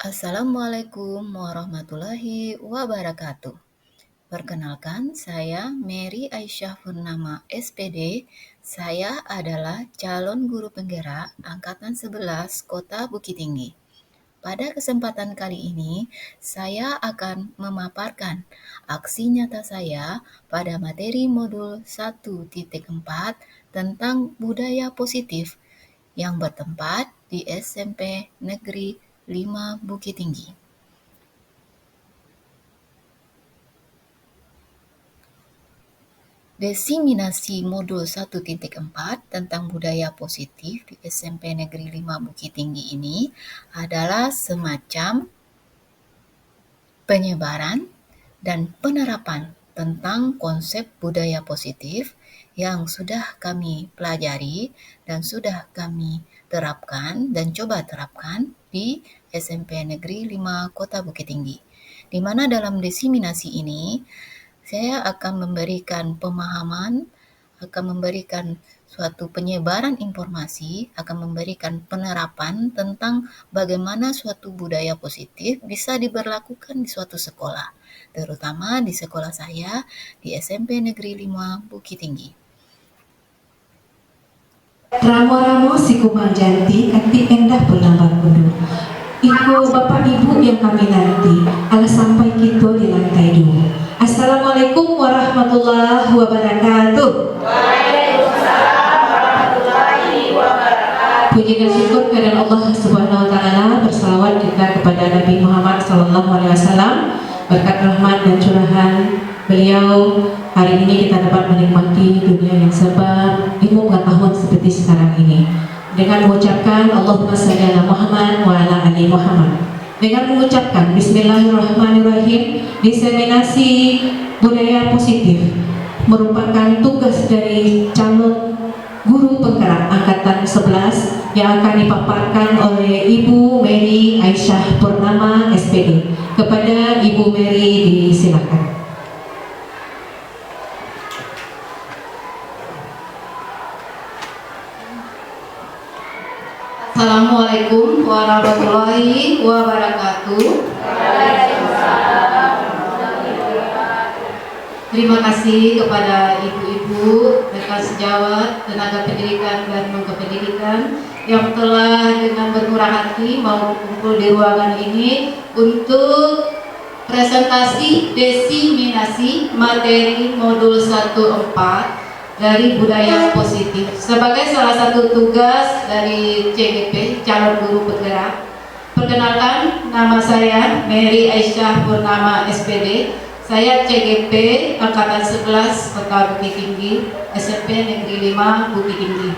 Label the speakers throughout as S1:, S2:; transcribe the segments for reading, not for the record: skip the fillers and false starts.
S1: Assalamualaikum warahmatullahi wabarakatuh. Perkenalkan, saya Mary Aisyah Purnama SPD. Saya adalah calon guru penggerak Angkatan 11 Kota Bukit Tinggi. Pada kesempatan kali ini, saya akan memaparkan aksi nyata saya pada materi modul 1.4 tentang budaya positif yang bertempat di SMP Negeri 5 Bukit Tinggi. Diseminasi modul 1.4 tentang budaya positif di SMP Negeri 5 Bukit Tinggi ini adalah semacam penyebaran dan penerapan tentang konsep budaya positif yang sudah kami pelajari dan sudah kami terapkan dan coba terapkan di SMP Negeri 5 Kota Bukit Tinggi. Di mana dalam diseminasi ini saya akan memberikan pemahaman, akan memberikan suatu penyebaran informasi, akan memberikan penerapan tentang bagaimana suatu budaya positif bisa diberlakukan di suatu sekolah, terutama di sekolah saya di SMP Negeri 5 Bukit Tinggi.
S2: Ramo-ramo si kumanjanti kanti endah pelambang kundur. Iko bapak ibu yang kami nanti, ala sampai kita di lantai 2. Assalamualaikum warahmatullahi wabarakatuh.
S3: Waalaikumsalam warahmatullahi wabarakatuh.
S2: Puji dan syukur kepada Allah Subhanahu wa taala, bersalawat juga kepada Nabi Muhammad sallallahu alaihi wasallam. Berkat rahmat dan curahan beliau, hari ini kita dapat menikmati dunia yang serba ilmu pengetahuan seperti sekarang ini. Dengan mengucapkan Allahumma shalli ala Muhammad wa ala ali Muhammad. Dengan mengucapkan Bismillahirrahmanirrahim, diseminasi budaya positif merupakan tugas dari calon guru penggerak Angkatan 11 yang akan dipaparkan oleh Ibu Mary Aisyah Purnama SPD. Kepada Ibu Mary disilakan.
S4: Assalamualaikum warahmatullahi wabarakatuh. Terima kasih kepada ibu-ibu, rekan sejawat, tenaga pendidikan dan non-kependidikan yang telah dengan bermurah hati mau berkumpul di ruangan ini untuk presentasi diseminasi materi modul 1.4 dari budaya positif sebagai salah satu tugas dari CGP, calon guru penggerak. Perkenalkan, nama saya Mary Aisyah Purnama SPD. Saya CGP Angkatan 11 Kota Bukit Tinggi, SMP Negeri 5 Bukit Tinggi.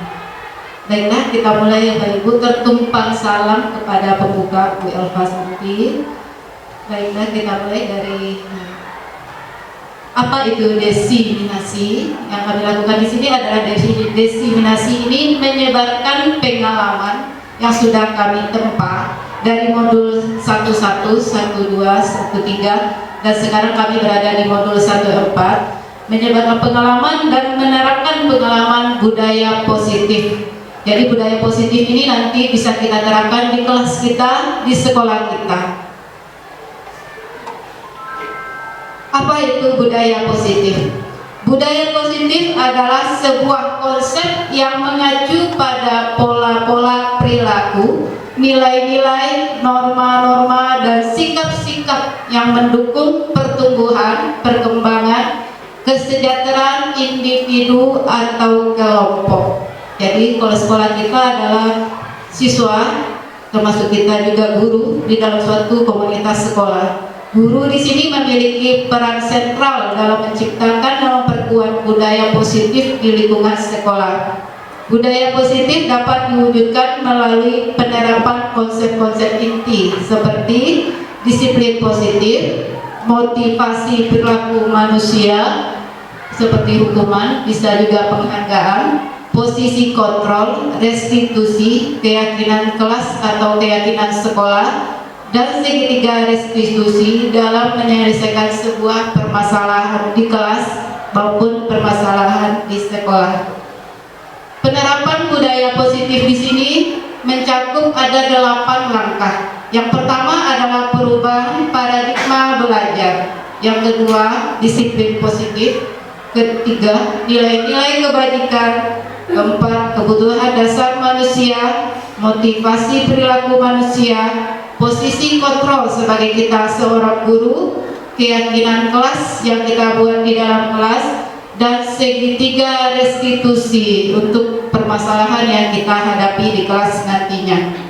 S4: Baiklah, kita mulai ya Bapak Ibu. Tertumpang salam kepada pembuka Bu Elva Santi. Baiklah, kita mulai dari apa itu diseminasi. Yang kami lakukan di sini adalah diseminasi ini menyebarkan pengalaman yang sudah kami tempa dari modul 11, 12, 13 dan sekarang kami berada di modul 1.4, menyebarkan pengalaman dan menerapkan pengalaman budaya positif. Jadi budaya positif ini nanti bisa kita terapkan di kelas kita, di sekolah kita. Apa itu budaya positif? Budaya positif adalah sebuah konsep yang mengacu pada pola-pola perilaku, nilai-nilai, norma-norma, dan sikap-sikap yang mendukung pertumbuhan, perkembangan, kesejahteraan individu atau kelompok. Jadi kalau sekolah kita adalah siswa, termasuk kita juga guru di dalam suatu komunitas sekolah. Guru di sini memiliki peran sentral dalam menciptakan dan memperkuat budaya positif di lingkungan sekolah. Budaya positif dapat diwujudkan melalui penerapan konsep-konsep inti seperti disiplin positif, motivasi perilaku manusia seperti hukuman, bisa juga penghargaan, posisi kontrol, restitusi, keyakinan kelas atau keyakinan sekolah, dan segitiga restitusi dalam menyelesaikan sebuah permasalahan di kelas maupun permasalahan di sekolah. Penerapan budaya positif di sini mencakup ada 8 langkah. Yang pertama ada perubahan paradigma belajar. Yang kedua, disiplin positif. Ketiga, nilai-nilai kebajikan. Keempat, kebutuhan dasar manusia, motivasi perilaku manusia, posisi kontrol sebagai kita seorang guru, keyakinan kelas yang kita buat di dalam kelas, dan segitiga restitusi untuk permasalahan yang kita hadapi di kelas nantinya.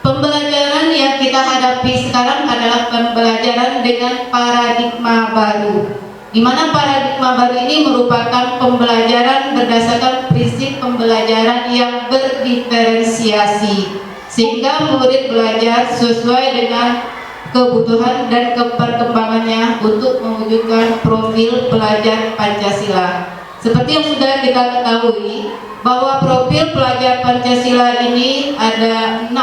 S4: Pembelajaran yang kita hadapi sekarang adalah pembelajaran dengan paradigma baru, di mana paradigma baru ini merupakan pembelajaran berdasarkan prinsip pembelajaran yang berdiferensiasi, sehingga murid belajar sesuai dengan kebutuhan dan perkembangannya untuk mewujudkan profil pelajar Pancasila. Seperti yang sudah kita ketahui, bahwa profil pelajar Pancasila ini ada 6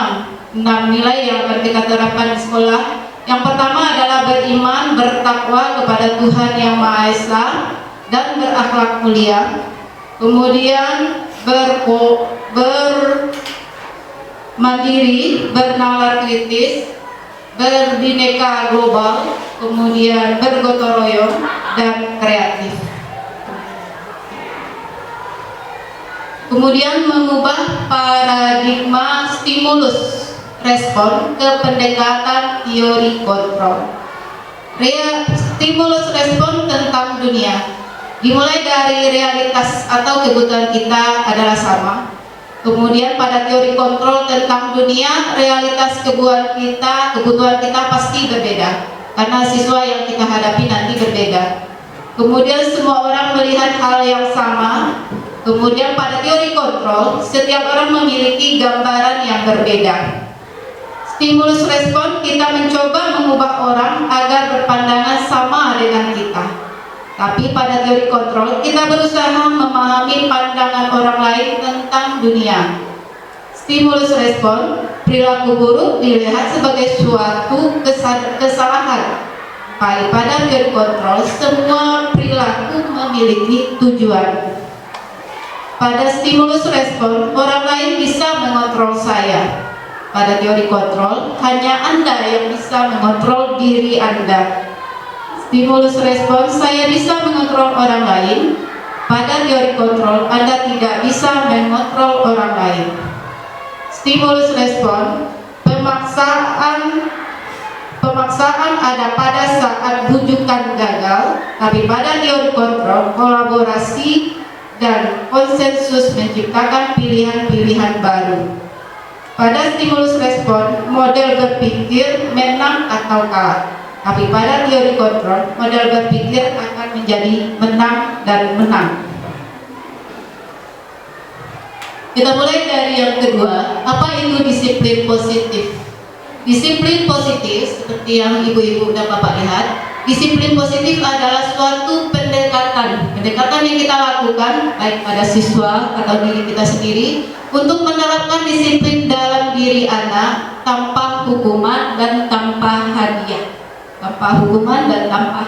S4: nilai yang akan kita terapkan di sekolah. Yang pertama adalah beriman, bertakwa kepada Tuhan Yang Maha Esa dan berakhlak mulia. Kemudian bermandiri, bernalar kritis, berbineka global, kemudian bergotong royong dan kreatif. Kemudian mengubah paradigma stimulus respon ke pendekatan teori kontrol. Stimulus respon tentang dunia dimulai dari realitas atau kebutuhan kita adalah sama. Kemudian pada teori kontrol tentang dunia, realitas kebutuhan kita pasti berbeda, karena siswa yang kita hadapi nanti berbeda. Kemudian semua orang melihat hal yang sama. Kemudian pada teori kontrol, setiap orang memiliki gambaran yang berbeda. Stimulus respon, kita mencoba mengubah orang agar berpandangan sama dengan kita. Tapi pada teori kontrol, kita berusaha memahami pandangan orang lain tentang dunia. Stimulus respon, perilaku buruk dilihat sebagai suatu kesalahan. Pada teori kontrol, semua perilaku memiliki tujuan. Pada stimulus respon, orang lain bisa mengontrol saya. Pada teori kontrol, hanya Anda yang bisa mengontrol diri Anda. Stimulus respon, saya bisa mengontrol orang lain. Pada teori kontrol, Anda tidak bisa mengontrol orang lain. Stimulus respon, pemaksaan ada pada saat bujukan gagal, tapi pada teori kontrol, kolaborasi dan konsensus menciptakan pilihan-pilihan baru. Pada stimulus respon, model berpikir menang atau kalah. Tapi pada teori kontrol, model berpikir akan menjadi menang dan menang. Kita mulai dari yang kedua, apa itu disiplin positif? Disiplin positif, seperti yang ibu-ibu dan bapak lihat, disiplin positif adalah suatu pendekatan yang kita lakukan baik pada siswa atau diri kita sendiri untuk menerapkan disiplin dalam diri anak tanpa hukuman dan tanpa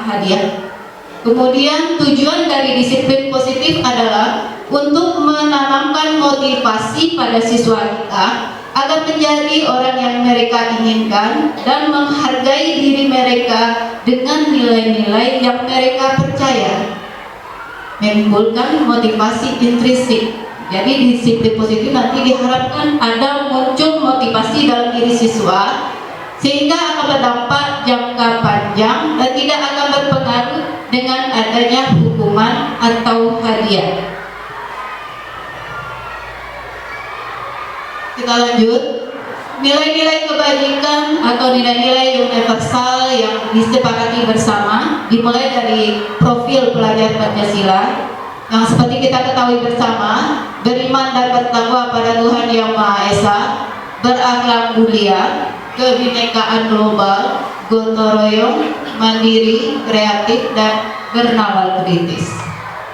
S4: hadiah. Kemudian tujuan dari disiplin positif adalah untuk menanamkan motivasi pada siswa kita agar menjadi orang yang mereka inginkan dan menghargai diri mereka dengan nilai-nilai yang mereka percaya. Menimbulkan motivasi intrinsik. Jadi disiplin positif nanti diharapkan ada muncul motivasi dalam diri siswa sehingga akan berdampak jangka panjang dan tidak akan berpengaruh dengan adanya hukuman atau hadiah. Kita lanjut. Nilai-nilai kebajikan atau nilai-nilai universal yang disepakati bersama dimulai dari profil pelajar Pancasila yang seperti kita ketahui bersama, beriman dan bertakwa pada Tuhan Yang Maha Esa, berakhlak mulia, kebinekaan global, gotong royong, mandiri, kreatif, dan bernalar kritis.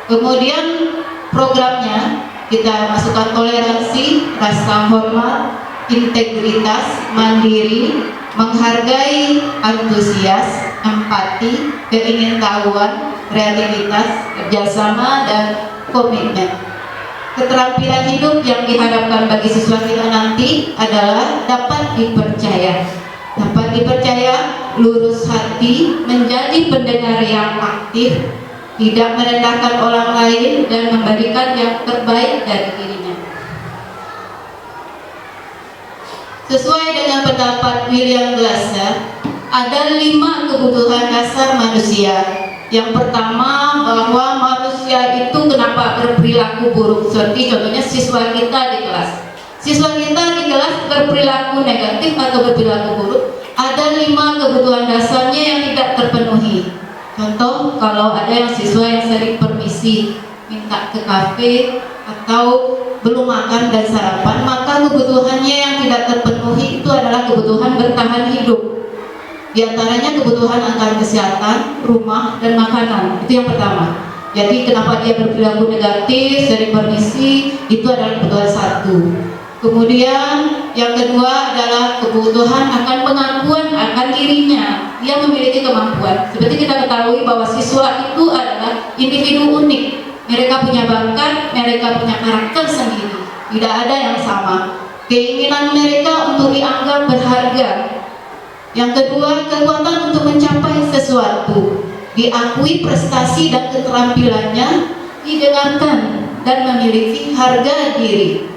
S4: Kemudian programnya kita masukkan toleransi, rasa hormat, integritas, mandiri, menghargai, antusias, empati, keingintahuan, kreativitas, kerjasama, dan komitmen. keterampilan hidup yang diharapkan bagi siswa kita nanti adalah dapat dipercaya. Dapat dipercaya, lurus hati, menjadi pendengar yang aktif, tidak merendahkan orang lain, dan memberikan yang terbaik dari dirinya. Sesuai dengan pendapat William Glasser, ada 5 kebutuhan dasar manusia. Yang pertama, bahwa manusia itu kenapa berperilaku buruk, seperti contohnya siswa kita di kelas. Siswa kita di kelas berperilaku negatif atau berperilaku buruk, ada 5 kebutuhan dasarnya yang tidak terpenuhi. Contoh, kalau ada yang siswa yang sering permisi, minta ke kafe, atau belum makan dan sarapan, maka kebutuhannya yang tidak terpenuhi itu adalah kebutuhan bertahan hidup. Di antaranya kebutuhan akan kesehatan, rumah, dan makanan. Itu yang pertama. Jadi kenapa dia berperilaku negatif, sering permisi, itu adalah kebutuhan satu. Kemudian yang kedua adalah kebutuhan akan pengakuan akan dirinya. Dia memiliki kemampuan. Seperti kita ketahui bahwa siswa itu adalah individu unik. Mereka punya bakat, mereka punya karakter sendiri. Tidak ada yang sama. Keinginan mereka untuk dianggap berharga. Yang kedua, kekuatan untuk mencapai sesuatu. Diakui prestasi dan keterampilannya, didengarkan, dan memiliki harga diri.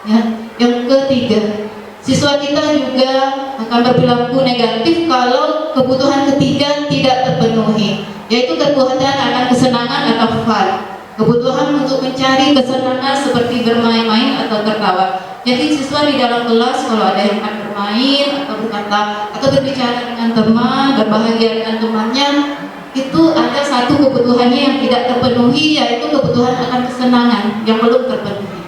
S4: Ya. Yang ketiga, siswa kita juga akan berperilaku negatif kalau kebutuhan ketiga tidak terpenuhi, yaitu kebutuhan akan kesenangan atau fun. Kebutuhan untuk mencari kesenangan seperti bermain-main atau tertawa. Jadi siswa di dalam kelas kalau ada yang akan bermain atau berkata atau berbicara dengan teman, berbahagia dengan temannya, itu ada satu kebutuhannya yang tidak terpenuhi, yaitu kebutuhan akan kesenangan yang belum terpenuhi.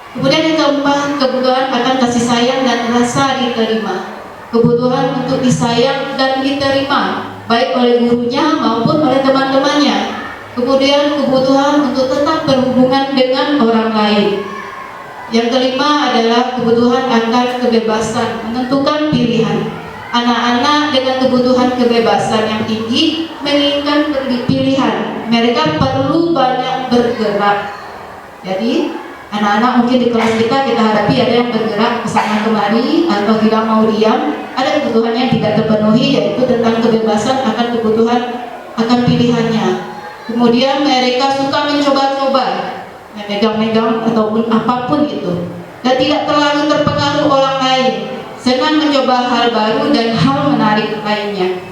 S4: Kemudian yang keempat, kebutuhan akan kasih sayang dan rasa diterima. Kebutuhan untuk disayang dan diterima, baik oleh gurunya maupun oleh teman-temannya. Kemudian kebutuhan untuk tetap berhubungan dengan orang lain. Yang kelima adalah kebutuhan akan kebebasan, menentukan pilihan. Anak-anak dengan kebutuhan kebebasan yang tinggi menginginkan pilihan. Mereka perlu banyak bergerak. Jadi anak-anak mungkin di kelas kita hadapi ada yang bergerak ke sana kemari atau tidak mau diam. Ada kebutuhan yang tidak terpenuhi, yaitu tentang kebebasan akan kebutuhan akan pilihannya. Kemudian mereka suka mencoba-coba, megang-megang ataupun apapun itu, dan tidak terlalu terpengaruh orang lain, senang mencoba hal baru dan hal menarik lainnya.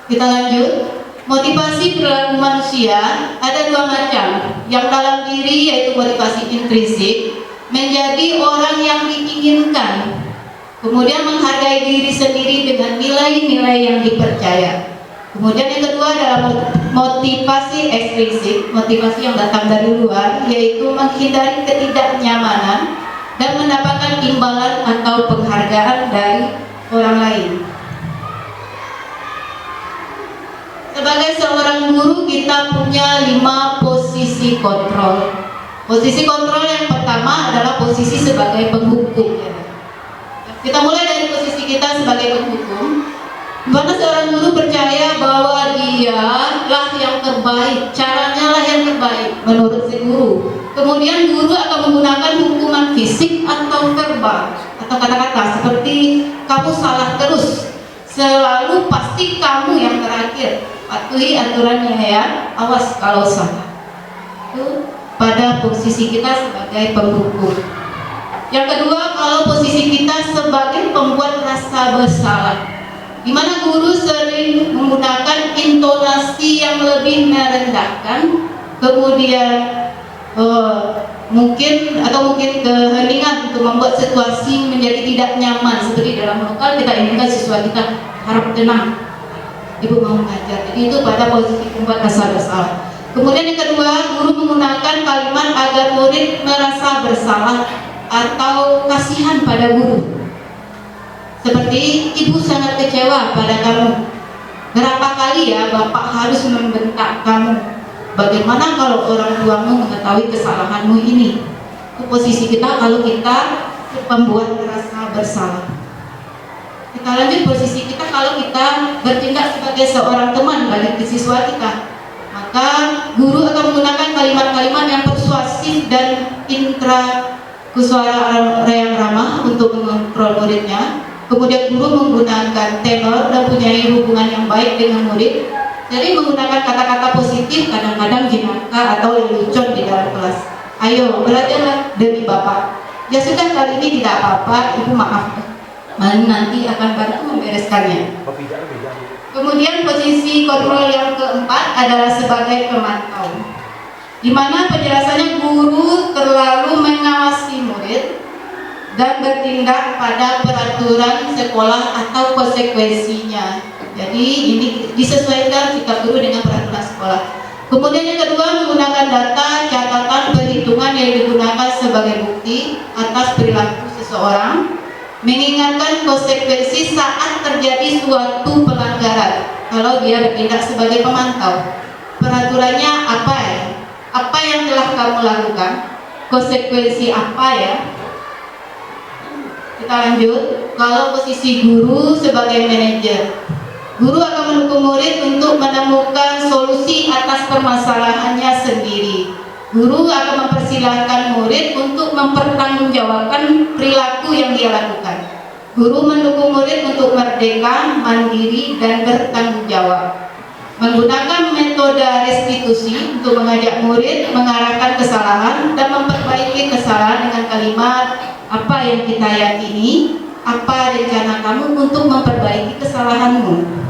S4: Kita lanjut. Motivasi perilaku manusia ada 2 macam. Yang dalam diri yaitu motivasi intrinsik, menjadi orang yang diinginkan. Kemudian menghargai diri sendiri dengan nilai-nilai yang dipercaya. Kemudian yang kedua adalah motivasi ekstrinsik, motivasi yang datang dari luar, yaitu menghindari ketidaknyamanan dan mendapatkan imbalan atau penghargaan dari orang lain. Sebagai seorang guru, kita punya 5 posisi kontrol. Posisi kontrol yang pertama adalah posisi sebagai penghukum. Kita mulai dari posisi kita sebagai penghukum. Mana seorang guru percaya bahwa dia lah yang terbaik, caranya lah yang terbaik menurut si guru. Kemudian guru akan menggunakan hukuman fisik atau verbal atau kata-kata seperti kamu salah terus, selalu pasti kamu yang terakhir, patuhi aturannya ya, awas kalau salah. Itu pada posisi kita sebagai penghukum. Yang kedua, kalau posisi kita sebagai pembuat rasa bersalah, di mana guru sering menggunakan intonasi yang lebih merendahkan, kemudian mungkin keheningan untuk membuat situasi menjadi tidak nyaman. Seperti dalam lokal kita inginkan siswa kita harap tenang, ibu mau mengajar. Jadi itu pada posisi pembuat rasa bersalah. Kemudian yang kedua, guru menggunakan kalimat agar murid merasa bersalah atau kasihan pada guru. Seperti ibu sangat kecewa pada kamu. Berapa kali ya bapak harus membentak kamu? Bagaimana kalau orang tuamu mengetahui kesalahanmu ini? Itu posisi kita kalau kita membuat rasa bersalah. Kita lanjut posisi kita kalau kita bertindak sebagai seorang teman bagi siswa kita. Maka maka guru akan menggunakan kalimat-kalimat yang persuasif dan intrakusuara yang ramah untuk mengontrol muridnya. Kemudian guru menggunakan tenor dan punya hubungan yang baik dengan murid. Jadi menggunakan kata-kata positif, kadang-kadang jenaka atau lelucon di dalam kelas. Ayo belajarlah demi Bapak. Ya sudah, kali ini tidak apa-apa, Ibu maaf. Nanti akan bantu membereskannya. Kemudian posisi kontrol yang keempat adalah sebagai pemantau, di mana penjelasannya guru terlalu mengawasi murid dan bertindak pada peraturan sekolah atau konsekuensinya. Jadi ini disesuaikan sikap guru dengan peraturan sekolah. Kemudian yang kedua, menggunakan data, catatan, perhitungan yang digunakan sebagai bukti atas perilaku seseorang, mengingatkan konsekuensi saat terjadi suatu pelanggaran kalau dia bertindak sebagai pemantau. Peraturannya apa ya? Apa yang telah kamu lakukan? Konsekuensi apa ya? Kita lanjut. Kalau posisi guru sebagai manajer, guru akan mendukung murid untuk menemukan solusi atas permasalahannya sendiri. Guru akan mempersilahkan murid untuk mempertanggungjawabkan perilaku yang dia lakukan. Guru mendukung murid untuk merdeka, mandiri, dan bertanggung jawab. Menggunakan metode restitusi untuk mengajak murid mengarahkan kesalahan dan memperbaiki kesalahan dengan kalimat, apa yang kita yakini, apa rencana kamu untuk memperbaiki kesalahanmu.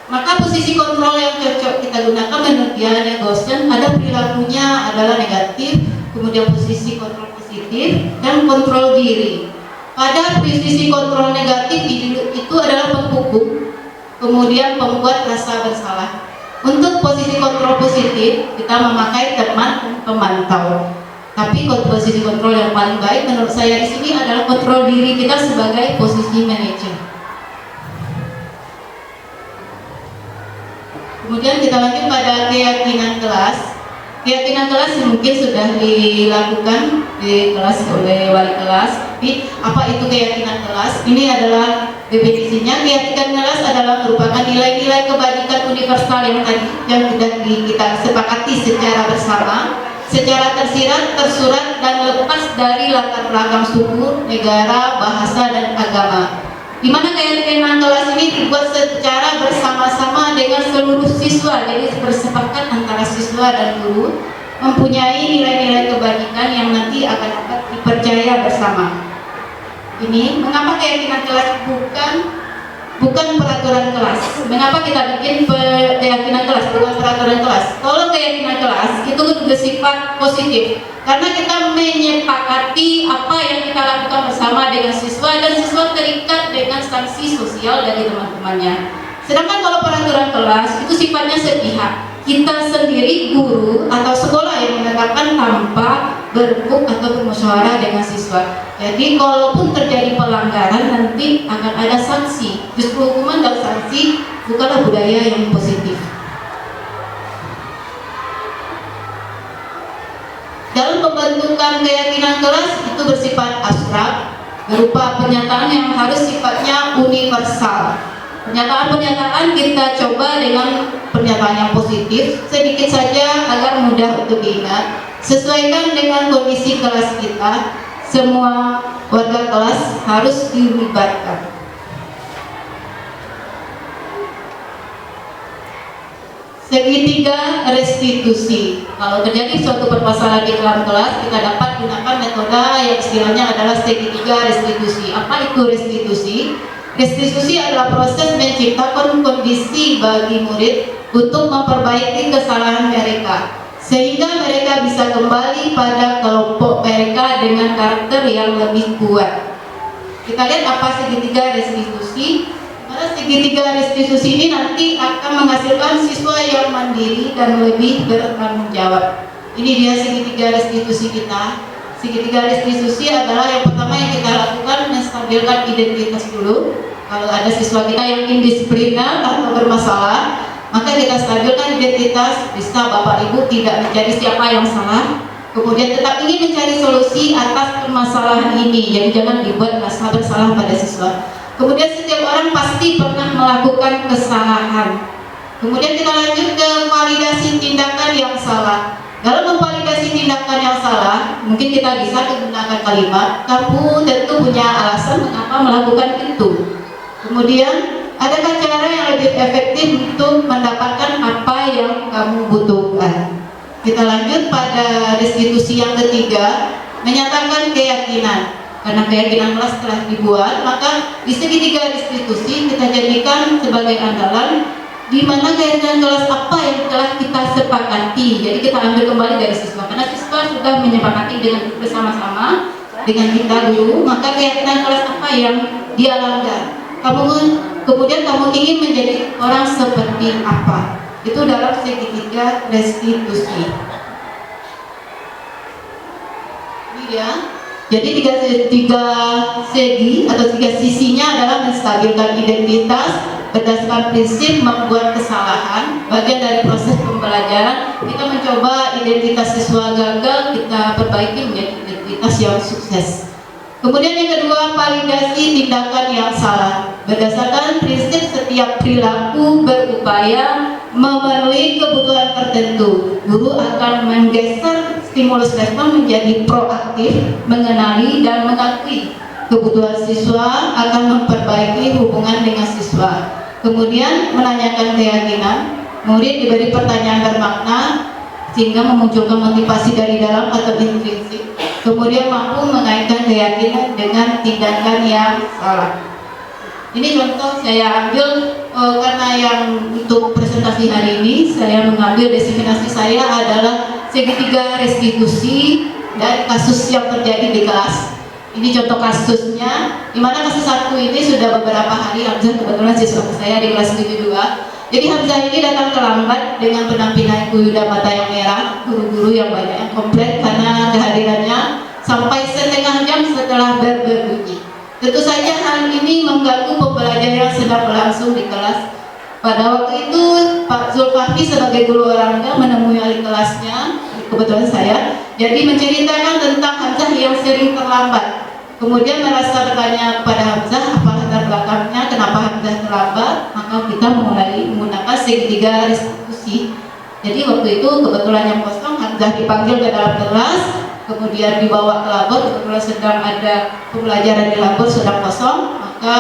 S4: Maka posisi kontrol yang cocok kita gunakan menurut Diana Goshen, ada perilakunya adalah negatif, kemudian posisi kontrol positif, dan kontrol diri. Pada posisi kontrol negatif itu adalah penghukum, kemudian pembuat rasa bersalah. Untuk posisi kontrol positif kita memakai teman pemantau. Tapi posisi kontrol yang paling baik menurut saya di sini adalah kontrol diri kita sebagai posisi manajer. Kemudian kita lanjut pada keyakinan kelas. Keyakinan kelas mungkin sudah dilakukan di kelas oleh wali kelas. Tapi apa itu keyakinan kelas? Ini adalah definisinya. Keyakinan kelas adalah merupakan nilai-nilai kebajikan universal yang sudah kita sepakati secara bersama, secara tersirat, tersurat, dan lepas dari latar belakang suku, negara, bahasa, dan agama. Di mana keyakinan kelas ini dibuat secara bersama-sama dengan seluruh siswa, jadi bersepakat antara siswa dan guru mempunyai nilai-nilai kebajikan yang nanti akan dapat dipercaya bersama. Ini mengapa keyakinan kelas bukan peraturan kelas. Mengapa kita bikin keyakinan kelas bukan peraturan kelas? Kalau keyakinan kelas itu bersifat positif, karena kita menyepakati apa yang kita lakukan bersama dengan siswa dan siswa terikat dengan sanksi sosial dari teman-temannya. Sedangkan kalau peraturan kelas itu sifatnya sepihak. Kita sendiri guru atau sekolah yang menetapkan tanpa berembuk atau bermusyawarah dengan siswa. Jadi kalaupun terjadi pelanggaran nanti akan ada sanksi. Justru hukuman dan sanksi bukanlah budaya yang positif. Dalam pembentukan keyakinan kelas itu bersifat abstrak, berupa pernyataan yang harus sifatnya universal. Pernyataan-pernyataan kita coba dengan pernyataan yang positif, sedikit saja agar mudah untuk diingat. Sesuaikan dengan kondisi kelas kita, semua warga kelas harus dilibatkan. Segitiga restitusi. Kalau terjadi suatu permasalahan di dalam kelas, kita dapat gunakan metode yang istilahnya adalah segitiga restitusi. Apa itu restitusi? Restitusi adalah proses menciptakan kondisi bagi murid untuk memperbaiki kesalahan mereka, sehingga mereka bisa kembali pada kelompok mereka dengan karakter yang lebih kuat. Kita lihat apa segitiga restitusi. Karena segitiga restitusi ini nanti akan menghasilkan siswa yang mandiri dan lebih bertanggung jawab. Ini dia segitiga restitusi kita. Segitiga restitusi adalah yang pertama yang kita lakukan, menstabilkan identitas dulu. Kalau ada siswa kita yang indisipliner atau bermasalah, maka kita stabilkan identitas. Bisa Bapak Ibu tidak mencari siapa yang salah, kemudian tetap ingin mencari solusi atas permasalahan ini. Jadi jangan dibuat rasa bersalah pada siswa. Kemudian setiap orang pasti pernah melakukan kesalahan. Kemudian kita lanjut ke validasi tindakan yang salah. Dalam memvalidasi tindakan yang salah, mungkin kita bisa menggunakan kalimat, kamu tentu punya alasan mengapa melakukan itu. Kemudian, adakah cara yang lebih efektif untuk mendapatkan apa yang kamu butuhkan? Kita lanjut pada restitusi yang ketiga, menyatakan keyakinan. Karena keyakinan kelas telah dibuat, maka di segitiga restitusi kita jadikan sebagai andalan di mana keyakinan kelas apa yang telah kita sepakati. Jadi kita ambil kembali dari siswa, karena siswa sudah menyepakati dengan bersama-sama dengan kita guru, maka keyakinan kelas apa yang dia langgar. Kemudian kamu ingin menjadi orang seperti apa? Itu dalam segitiga restitusi. Ini ya. Jadi tiga segi atau tiga sisinya adalah menstabilkan identitas berdasarkan prinsip membuat kesalahan. Bagian dari proses pembelajaran, kita mencoba identitas siswa gagal kita perbaiki menjadi identitas yang sukses. Kemudian yang kedua, validasi tindakan yang salah. Berdasarkan prinsip setiap perilaku berupaya memenuhi kebutuhan tertentu, guru akan menggeser stimulus respon menjadi proaktif, mengenali dan mengakui kebutuhan siswa, akan memperbaiki hubungan dengan siswa. Kemudian menanyakan keyakinan, murid diberi pertanyaan bermakna sehingga memunculkan motivasi dari dalam atau intrinsik. Kemudian mampu mengaitkan keyakinan dengan tindakan yang salah. Ini contoh saya ambil karena yang untuk presentasi hari ini saya mengambil desiminasi saya adalah segitiga restitusi dari kasus yang terjadi di kelas. Ini contoh kasusnya, di mana kasus satu ini sudah beberapa hari Hamzah kebetulan siswa saya di kelas 72. Jadi Hamzah ini datang terlambat dengan penampilan Yuda mata yang merah, guru-guru yang banyak yang komplain karena kehadirannya sampai setengah jam setelah berbunyi. Tentu saja hal ini mengganggu pembelajaran yang sedang berlangsung di kelas. Pada waktu itu Pak Zulfahmi sebagai guru olahraga menemui wali kelasnya, kebetulan saya, jadi menceritakan tentang Hamzah yang sering terlambat. Kemudian merasa bertanya kepada Hamzah apa latar belakangnya, kenapa Hamzah terlambat. Maka kita mulai menggunakan segitiga restitusi. Jadi waktu itu kebetulan yang kosong, Hamzah dipanggil ke dalam kelas, kemudian dibawa ke labor, kebetulan sedang ada pembelajaran di labor sedang kosong, maka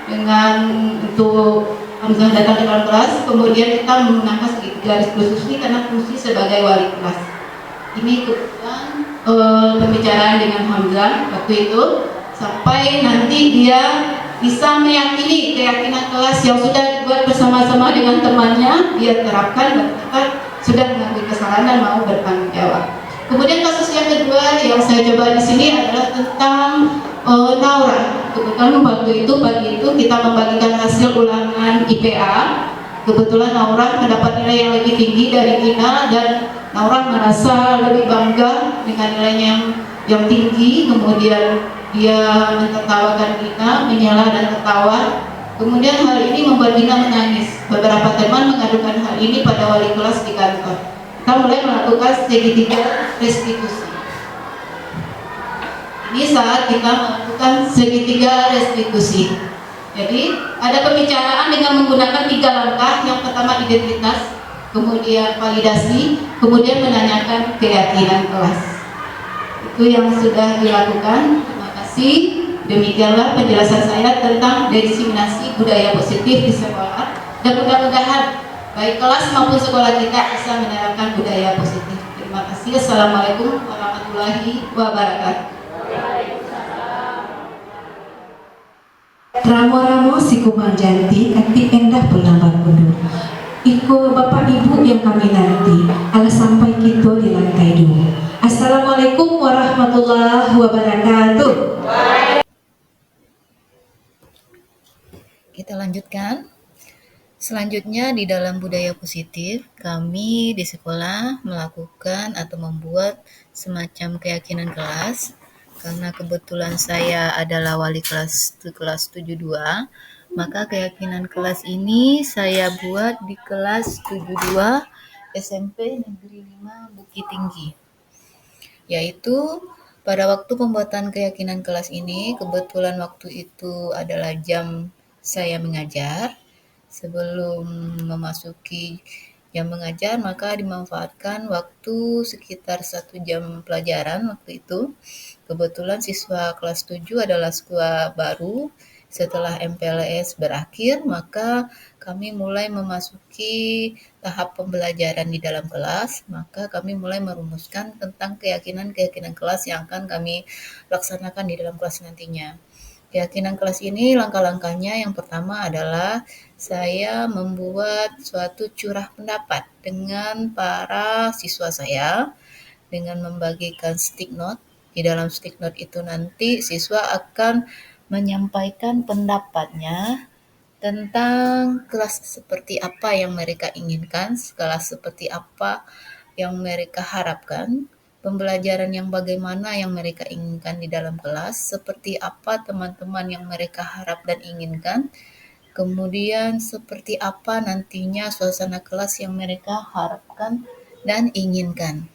S4: dengan untuk Hamzah datang ke dalam kelas, kemudian kita menggunakan segitiga restitusi karena fungsi sebagai wali kelas. Ini kebetulan pembicaraan dengan Hamzah waktu itu sampai nanti dia bisa meyakini keyakinan kelas yang sudah dibuat bersama-sama dengan temannya, dia terapkan dan ternyata sudah mengakui kesalahan dan mau bertanggung jawab. Kemudian kasus yang kedua yang saya coba di sini adalah tentang Naura. Kebetulan waktu itu pagi itu kita membagikan hasil ulangan IPA. Kebetulan Naura mendapat nilai yang lebih tinggi dari Gina dan Naura merasa lebih bangga dengan nilainya yang tinggi. Kemudian dia mentertawakan Gina, menyela dan tertawa. Kemudian hal ini membuat Gina menangis. Beberapa teman mengadukan hal ini pada wali kelas di kantor. Kita mulai melakukan segitiga restitusi. Ini saat kita melakukan segitiga restitusi. Jadi ada pembicaraan dengan menggunakan 3 langkah. Yang pertama identitas, kemudian validasi, kemudian menanyakan keyakinan kelas. Itu yang sudah dilakukan. Terima kasih. Demikianlah penjelasan saya tentang diseminasi budaya positif di sekolah. Dan mudah-mudahan baik kelas maupun sekolah kita bisa menerapkan budaya positif. Terima kasih. Assalamualaikum warahmatullahi wabarakatuh.
S2: Ramo-ramo si kumang janti kati endah penambah kundur. Iko bapak ibu yang kami nanti ala sampai kita di lantai 2. Assalamualaikum warahmatullahi wabarakatuh.
S1: Kita lanjutkan. Selanjutnya di dalam budaya positif, kami di sekolah melakukan atau membuat semacam keyakinan kelas. Karena kebetulan saya adalah wali kelas 72, maka keyakinan kelas ini saya buat di kelas 72 SMP Negeri 5 Bukit Tinggi. Yaitu pada waktu pembuatan keyakinan kelas ini, kebetulan waktu itu adalah jam saya mengajar. sebelum memasuki jam mengajar, maka dimanfaatkan waktu sekitar 1 jam pelajaran waktu itu. Kebetulan siswa kelas 7 adalah siswa baru. Setelah MPLS berakhir, maka kami mulai memasuki tahap pembelajaran di dalam kelas, maka kami mulai merumuskan tentang keyakinan-keyakinan kelas yang akan kami laksanakan di dalam kelas nantinya. Keyakinan kelas ini langkah-langkahnya yang pertama adalah saya membuat suatu curah pendapat dengan para siswa saya dengan membagikan stick note. Di dalam stick note itu nanti siswa akan menyampaikan pendapatnya tentang kelas seperti apa yang mereka inginkan, kelas seperti apa yang mereka harapkan, pembelajaran yang bagaimana yang mereka inginkan di dalam kelas, seperti apa teman-teman yang mereka harap dan inginkan, kemudian seperti apa nantinya suasana kelas yang mereka harapkan dan inginkan.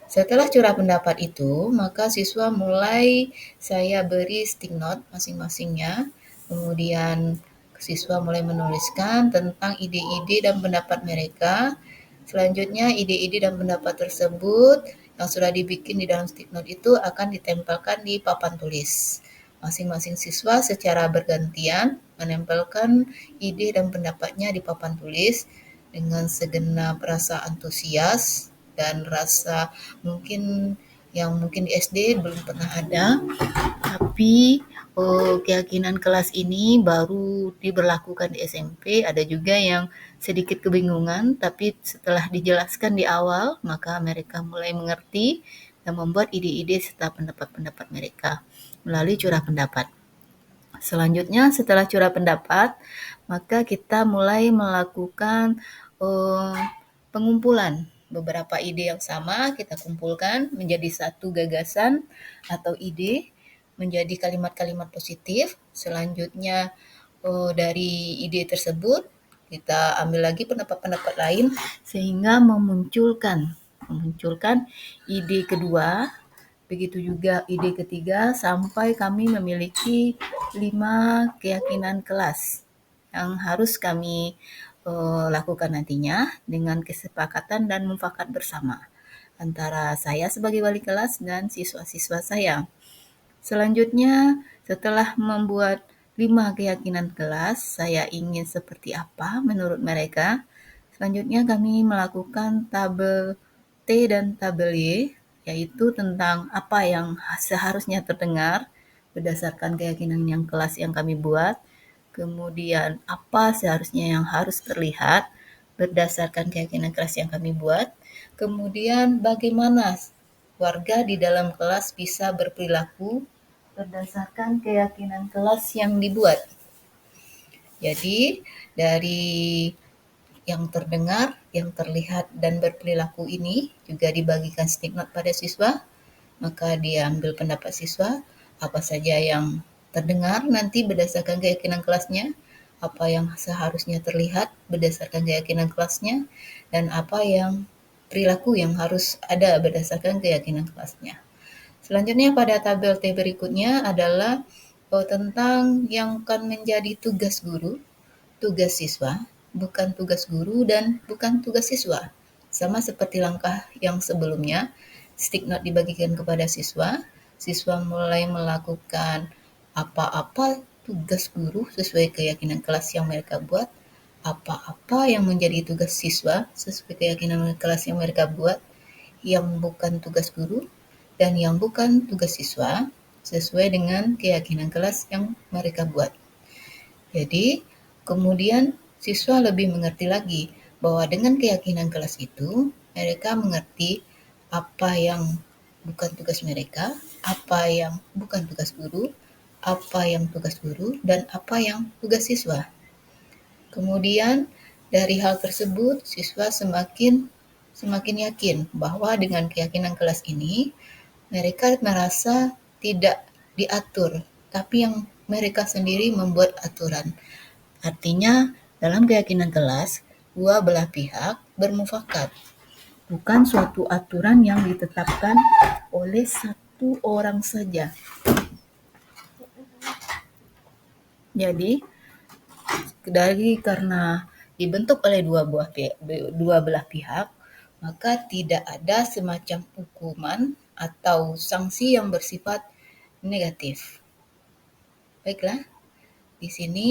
S1: Setelah curah pendapat itu, maka siswa mulai saya beri stick note masing-masingnya. Kemudian siswa mulai menuliskan tentang ide-ide dan pendapat mereka. Selanjutnya ide-ide dan pendapat tersebut yang sudah dibikin di dalam stick note itu akan ditempelkan di papan tulis. Masing-masing siswa secara bergantian menempelkan ide dan pendapatnya di papan tulis dengan segenap rasa antusias dan rasa mungkin di SD belum pernah ada, tapi keyakinan kelas ini baru diberlakukan di SMP. Ada juga yang sedikit kebingungan, tapi setelah dijelaskan di awal, maka mereka mulai mengerti dan membuat ide-ide serta pendapat-pendapat mereka melalui curah pendapat. Selanjutnya setelah curah pendapat, maka kita mulai melakukan pengumpulan beberapa ide yang sama, kita kumpulkan menjadi satu gagasan atau ide, menjadi kalimat-kalimat positif. Selanjutnya dari ide tersebut kita ambil lagi pendapat-pendapat lain sehingga memunculkan ide kedua, begitu juga ide ketiga sampai kami memiliki 5 keyakinan kelas yang harus kami lakukan nantinya dengan kesepakatan dan mufakat bersama antara saya sebagai wali kelas dan siswa-siswa saya. Selanjutnya, setelah membuat 5 keyakinan kelas, saya ingin seperti apa menurut mereka. Selanjutnya kami melakukan tabel T dan tabel Y, yaitu tentang apa yang seharusnya terdengar berdasarkan keyakinan yang kelas yang kami buat. Kemudian apa seharusnya yang harus terlihat berdasarkan keyakinan kelas yang kami buat. Kemudian bagaimana warga di dalam kelas bisa berperilaku berdasarkan keyakinan kelas yang dibuat. Jadi dari yang terdengar, yang terlihat dan berperilaku ini juga dibagikan stick note pada siswa, maka diambil pendapat siswa apa saja yang terdengar nanti berdasarkan keyakinan kelasnya, apa yang seharusnya terlihat berdasarkan keyakinan kelasnya, dan apa yang perilaku yang harus ada berdasarkan keyakinan kelasnya. Selanjutnya pada tabel T berikutnya adalah tentang yang akan menjadi tugas guru, tugas siswa, bukan tugas guru dan bukan tugas siswa. Sama seperti langkah yang sebelumnya, stick note dibagikan kepada siswa, siswa mulai melakukan apa-apa tugas guru sesuai keyakinan kelas yang mereka buat, apa-apa yang menjadi tugas siswa sesuai keyakinan kelas yang mereka buat, yang bukan tugas guru dan yang bukan tugas siswa sesuai dengan keyakinan kelas yang mereka buat. Jadi, kemudian siswa lebih mengerti lagi bahwa dengan keyakinan kelas itu, mereka mengerti apa yang bukan tugas mereka, apa yang bukan tugas guru, apa yang tugas guru, dan apa yang tugas siswa. Kemudian dari hal tersebut, siswa semakin yakin bahwa dengan keyakinan kelas ini, mereka merasa tidak diatur, tapi yang mereka sendiri membuat aturan. Artinya, dalam keyakinan kelas, dua belah pihak bermufakat. Bukan suatu aturan yang ditetapkan oleh satu orang saja. Jadi, karena dibentuk oleh dua belah pihak, maka tidak ada semacam hukuman atau sanksi yang bersifat negatif. Baiklah, di sini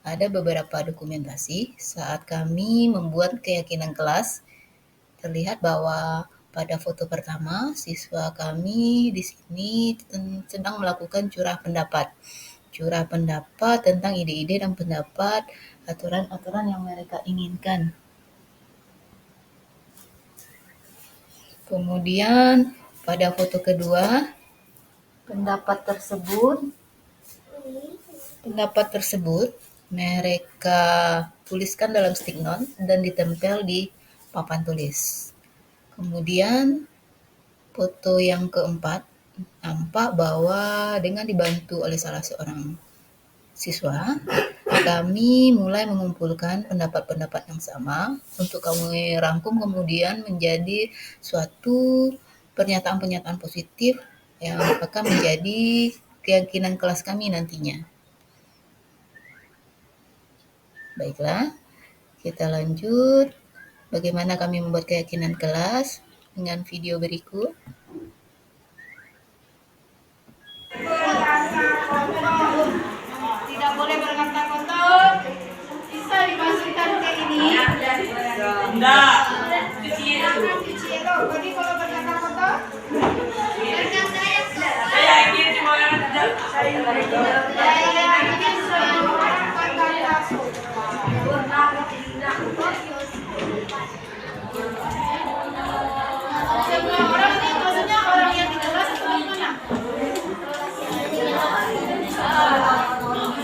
S1: ada beberapa dokumentasi saat kami membuat keyakinan kelas. Terlihat bahwa pada foto pertama, siswa kami di sini sedang melakukan curah pendapat tentang ide-ide dan pendapat aturan-aturan yang mereka inginkan. Kemudian pada foto kedua, pendapat tersebut mereka tuliskan dalam stick note dan ditempel di papan tulis. Kemudian foto yang keempat, nampak bahwa dengan dibantu oleh salah seorang siswa, kami mulai mengumpulkan pendapat-pendapat yang sama untuk kami rangkum kemudian menjadi suatu pernyataan-pernyataan positif yang akan menjadi keyakinan kelas kami nantinya. Baiklah, kita lanjut bagaimana kami membuat keyakinan kelas dengan video berikut.
S3: Tidak boleh berkata kotor. Bisa dimasukkan ke ini.
S5: Enggak. Cuci itu.
S3: Jadi kalau berkata kotor,
S5: Saya ingin semua orang tidak.
S3: saya ingin semua orang berkata semua orang ini maksudnya orang yang di kelas atau gimana?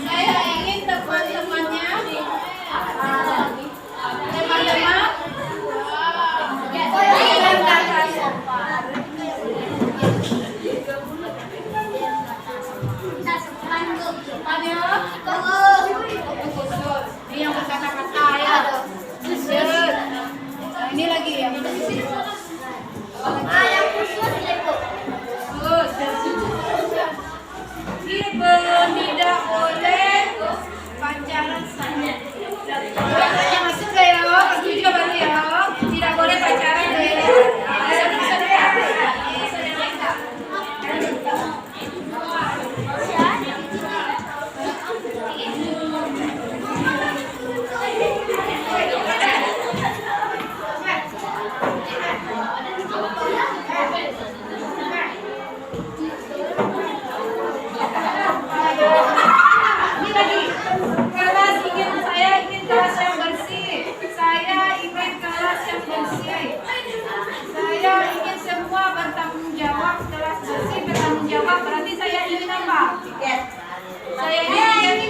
S3: Saya ingin teman-temannya ini yang berkata-kata ya. Ini lagi yang Ibu tidak boleh pacaran saja. Masuk gak ya? Masuk juga baru ya? Tidak boleh pacaran ya? Saya ingin semua bertanggung jawab, kelas bersih bertanggung jawab, berarti saya ingin apa? Saya ingin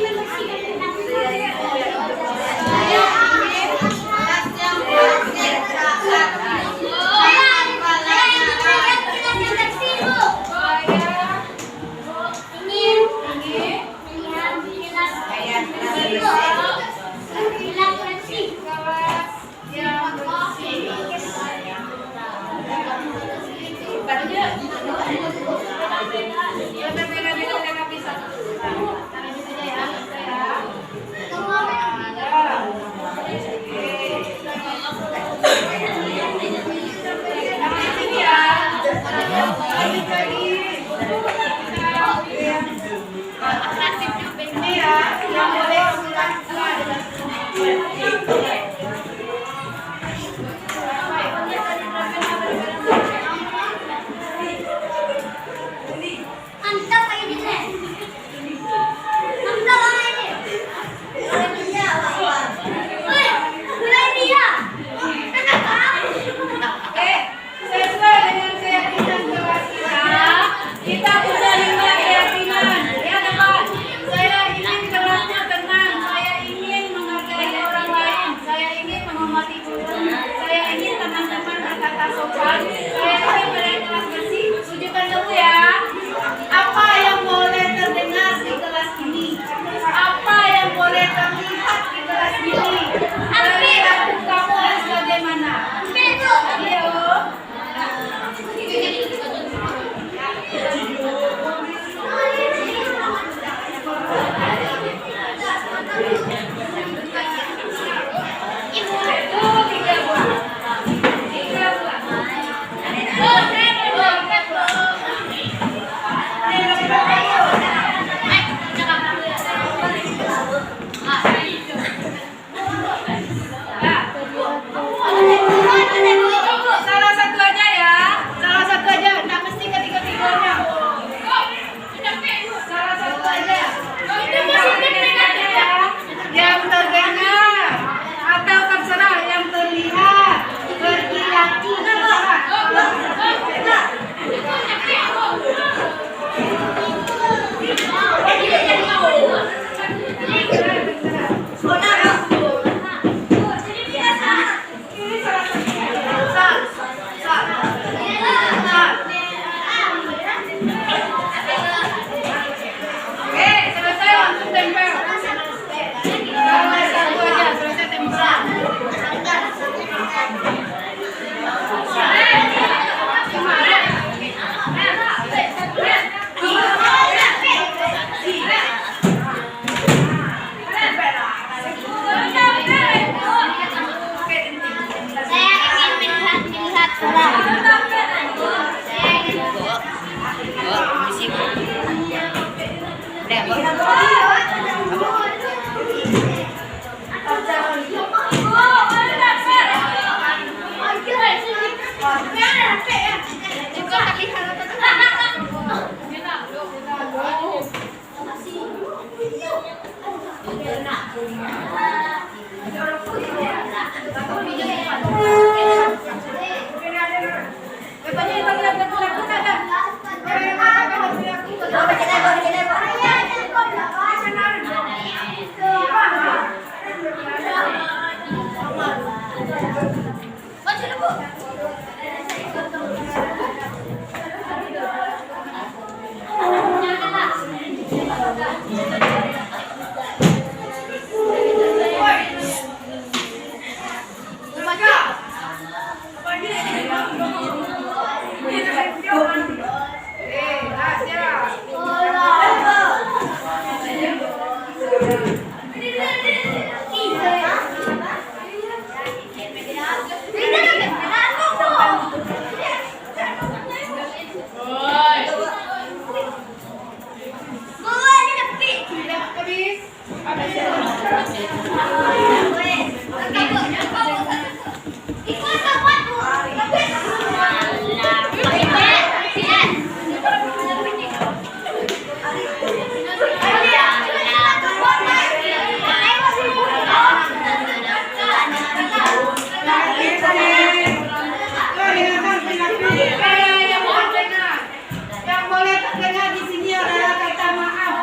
S3: Yang boleh terdengar di sini adalah kata maaf.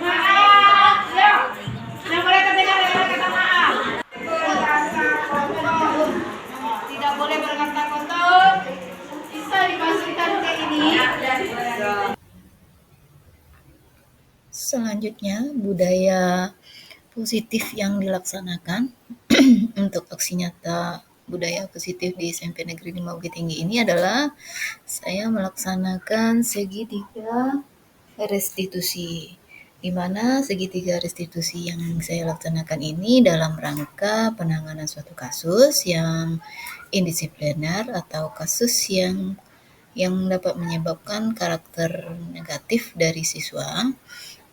S3: Maaf, ya. Yang boleh terdengar adalah kata maaf. Berkata kotor. Tidak boleh berkata kotor. Bisa dimasukkan ke ini.
S1: Selanjutnya, budaya positif yang dilaksanakan untuk aksi nyata budaya positif di SMP Negeri 5 Bukit Tinggi ini adalah saya melaksanakan segitiga restitusi, di mana segitiga restitusi yang saya laksanakan ini dalam rangka penanganan suatu kasus yang indisipliner atau kasus yang dapat menyebabkan karakter negatif dari siswa.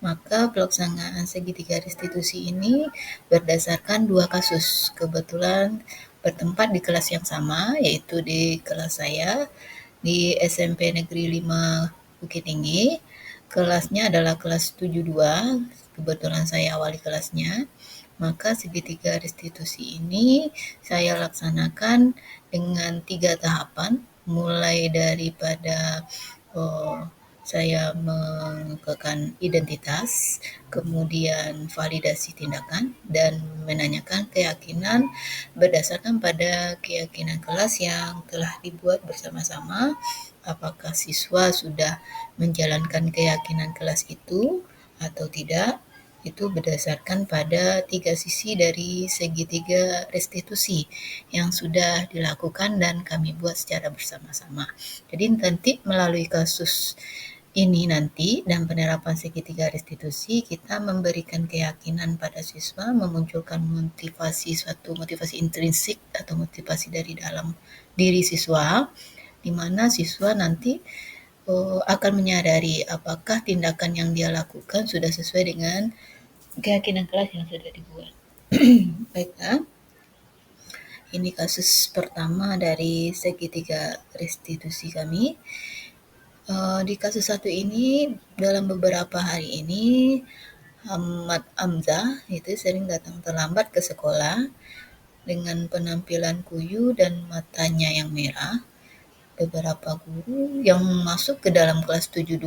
S1: Maka pelaksanaan segitiga restitusi ini berdasarkan 2 kasus. Kebetulan bertempat di kelas yang sama, yaitu di kelas saya di SMP Negeri 5 Bukit Tinggi. Kelasnya adalah kelas 72, kebetulan saya awali kelasnya. Maka segitiga restitusi ini saya laksanakan dengan 3 tahapan, mulai daripada saya mengekalkan identitas, kemudian validasi tindakan, dan menanyakan keyakinan berdasarkan pada keyakinan kelas yang telah dibuat bersama-sama. Apakah siswa sudah menjalankan keyakinan kelas itu atau tidak? Itu berdasarkan pada 3 sisi dari segitiga restitusi yang sudah dilakukan dan kami buat secara bersama-sama. Jadi nanti melalui kasus ini nanti dan penerapan segitiga restitusi, kita memberikan keyakinan pada siswa, memunculkan suatu motivasi intrinsik atau motivasi dari dalam diri siswa, di mana siswa nanti akan menyadari apakah tindakan yang dia lakukan sudah sesuai dengan keyakinan kelas yang sudah dibuat. Baiklah, ini kasus pertama dari segitiga restitusi kami. Di kasus 1 ini, dalam beberapa hari ini, Ahmad Hamzah itu sering datang terlambat ke sekolah dengan penampilan kuyu dan matanya yang merah. Beberapa guru yang masuk ke dalam kelas 72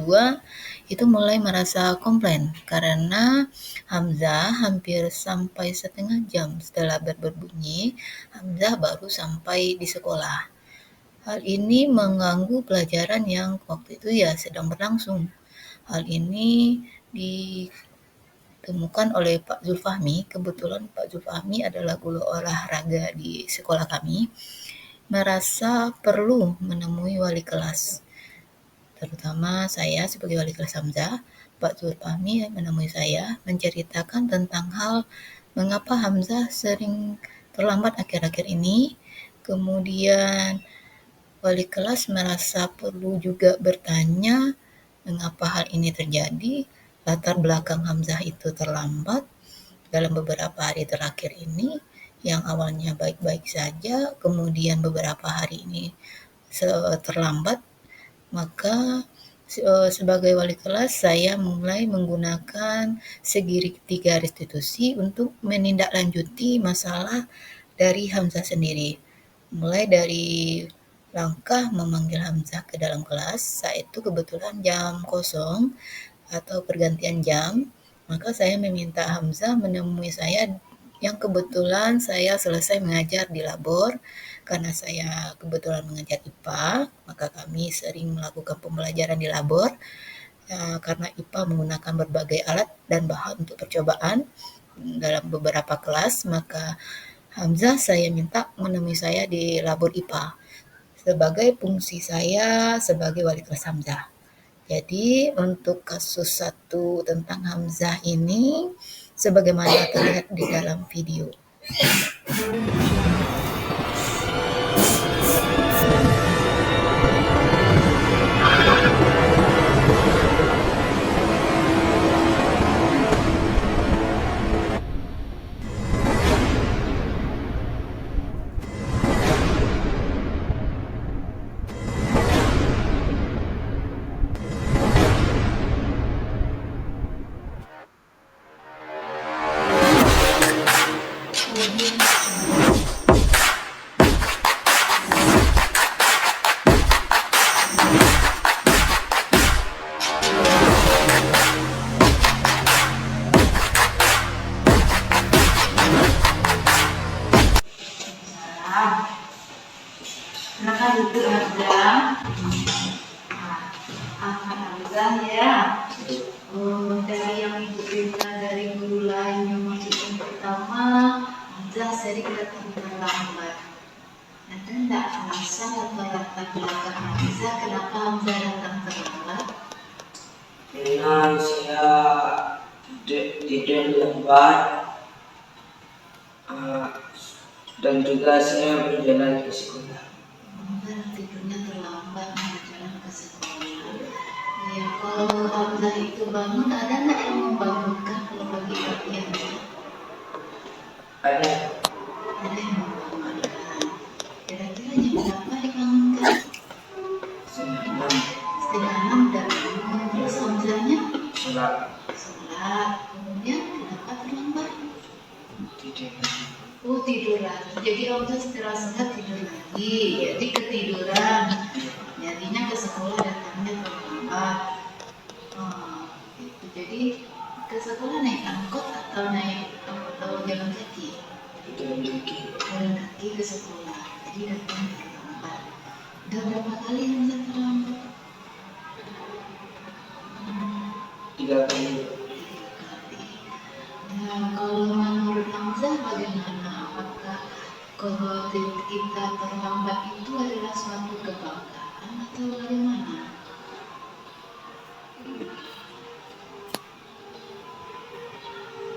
S1: itu mulai merasa komplain karena Hamzah hampir sampai setengah jam setelah berbunyi, Hamzah baru sampai di sekolah. Hal ini mengganggu pelajaran yang waktu itu sedang berlangsung. Hal ini ditemukan oleh Pak Zulfahmi. Kebetulan Pak Zulfahmi adalah guru olahraga di sekolah kami. Merasa perlu menemui wali kelas, terutama saya sebagai wali kelas Hamzah. Pak Zulfahmi menemui saya menceritakan tentang hal mengapa Hamzah sering terlambat akhir-akhir ini. Kemudian wali kelas merasa perlu juga bertanya mengapa hal ini terjadi, latar belakang Hamzah itu terlambat dalam beberapa hari terakhir ini, yang awalnya baik-baik saja, kemudian beberapa hari ini terlambat. Maka sebagai wali kelas saya mulai menggunakan segitiga restitusi untuk menindaklanjuti masalah dari Hamzah sendiri. Mulai dari langkah memanggil Hamzah ke dalam kelas. Saat itu kebetulan jam kosong atau pergantian jam, maka saya meminta Hamzah menemui saya yang kebetulan saya selesai mengajar di labor. Karena saya kebetulan mengajar IPA, maka kami sering melakukan pembelajaran di labor. Karena IPA menggunakan berbagai alat dan bahan untuk percobaan dalam beberapa kelas, maka Hamzah saya minta menemui saya di labor IPA sebagai fungsi saya sebagai wali kelas Hamzah. Jadi untuk kasus 1 tentang Hamzah ini sebagaimana terlihat di dalam video.
S3: Silakan duduk Hamzah. Hamzah ya. Dari yang ibu dengar dari guru lain yang masuk yang pertama, Hamzah sering datang terlambat. Ada enggak alasan atau latar belakang Hamzah kenapa Hamzah datang terlambat?
S5: Karena saya tidur lambat, dan juga saya berjalan ke sekolah.
S3: Hamzah tidurnya terlambat berjalan ke sekolah. Ya, kalau Hamzah itu bangun, ada enggak yang membangunkan kalau pagi pagi Hamzah?
S5: Ada
S3: Ada yang membangunkan. Kira-kira jam berapa dibangunkan? 5:30 udah bangun. Terus Hamzahnya
S5: sholat
S3: sholat. Kemudian kenapa terlambat?
S5: tidur.
S3: Oh, tidur lagi. Jadi Hamzah setelah sholat tidur lagi. Jadi ketiduran. Jadinya ke sekolah datangnya terlambat. Itu. Jadi ke sekolah naik angkot atau jalan kaki?
S5: Jalan kaki
S3: Jalan kaki ke sekolah. Jadi datang terlambat. Udah berapa kali Hamzah terlambat?
S5: 3 kali.
S3: 3 kali. Nah, kalau menurut Hamzah bagaimana? Apakah kalau kita terlambat itu adalah suatu kebanggaan atau bagaimana?